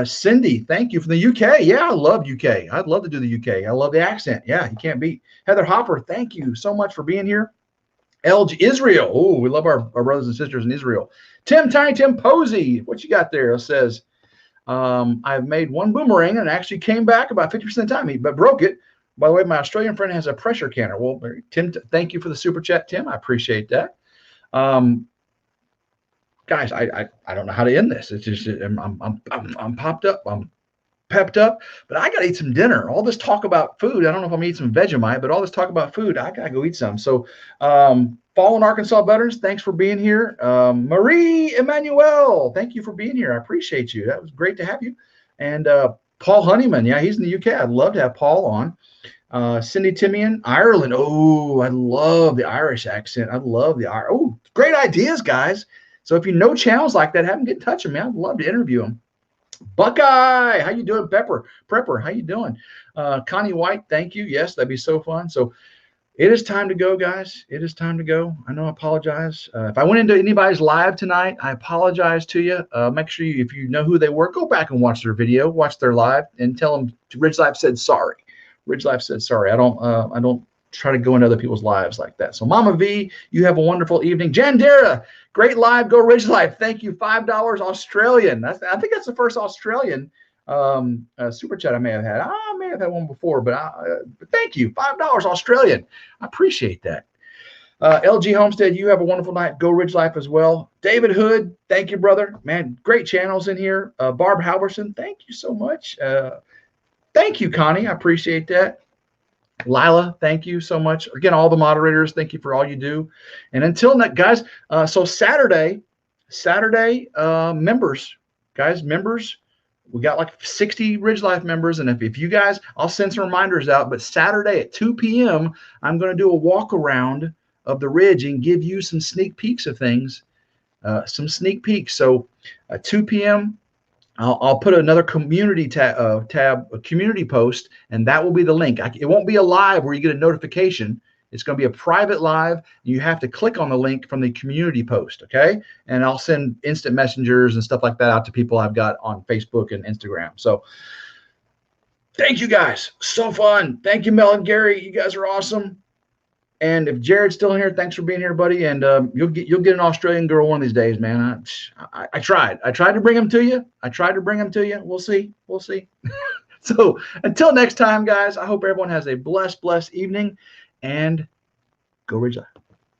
Cindy, thank you from the UK. Yeah, I love UK. I'd love to do the UK. I love the accent. Yeah, you can't beat. Heather Hopper, thank you so much for being here. LG Israel. Oh, we love our brothers and sisters in Israel. Tiny Tim Posey, what you got there? It says, I've made one boomerang and actually came back about 50% of the time, but broke it. By the way, my Australian friend has a pressure canner. Well, Tim, thank you for the super chat, Tim. I appreciate that. Guys, I don't know how to end this. It's just I'm popped up. I'm pepped up, but I gotta eat some dinner. All this talk about food. I don't know if I'm gonna eat some Vegemite, but all this talk about food, I gotta go eat some. So, Fallen Arkansas Veterans, thanks for being here. Marie Emmanuel, thank you for being here. I appreciate you. That was great to have you. And Paul Honeyman, yeah, he's in the UK. I'd love to have Paul on. Cindy Timian, Ireland. Oh, I love the Irish accent. I love the Irish. Oh, great ideas, guys. So if you know channels like that, have them get in touch with me. I'd love to interview them. Buckeye, how you doing? Prepper, how you doing? Connie White, thank you. Yes, that'd be so fun. So it is time to go, guys. It is time to go. I know I apologize. If I went into anybody's live tonight, I apologize to you. Make sure if you know who they were, go back and watch their video, watch their live, and tell them Ridge Life said sorry. Ridge Life said sorry. I don't try to go into other people's lives like that. So Mama V, you have a wonderful evening. Jandera, great live. Go Ridge Life. Thank you. $5 Australian. I think that's the first Australian super chat I may have had. I may have had one before, but thank you. $5 Australian. I appreciate that. LG Homestead, you have a wonderful night. Go Ridge Life as well. David Hood, thank you, brother. Man, great channels in here. Barb Halverson, thank you so much. Thank you, Connie. I appreciate that. Lila, thank you so much. Again, all the moderators, thank you for all you do. And until next, guys, so Saturday, members, we got like 60 Ridge Life members. And if you guys, I'll send some reminders out, but Saturday at 2 p.m., I'm going to do a walk around of the Ridge and give you some sneak peeks of things, some sneak peeks. So 2 p.m., I'll put another community tab, a community post, and that will be the link. It won't be a live where you get a notification. It's going to be a private live. You have to click on the link from the community post, okay? And I'll send instant messengers and stuff like that out to people I've got on Facebook and Instagram. So thank you guys. So fun. Thank you, Mel and Gary. You guys are awesome. And if Jared's still here, thanks for being here, buddy. And you'll get an Australian girl one of these days, man. I tried to bring him to you. We'll see. So until next time, guys, I hope everyone has a blessed evening, and go Ridge Life.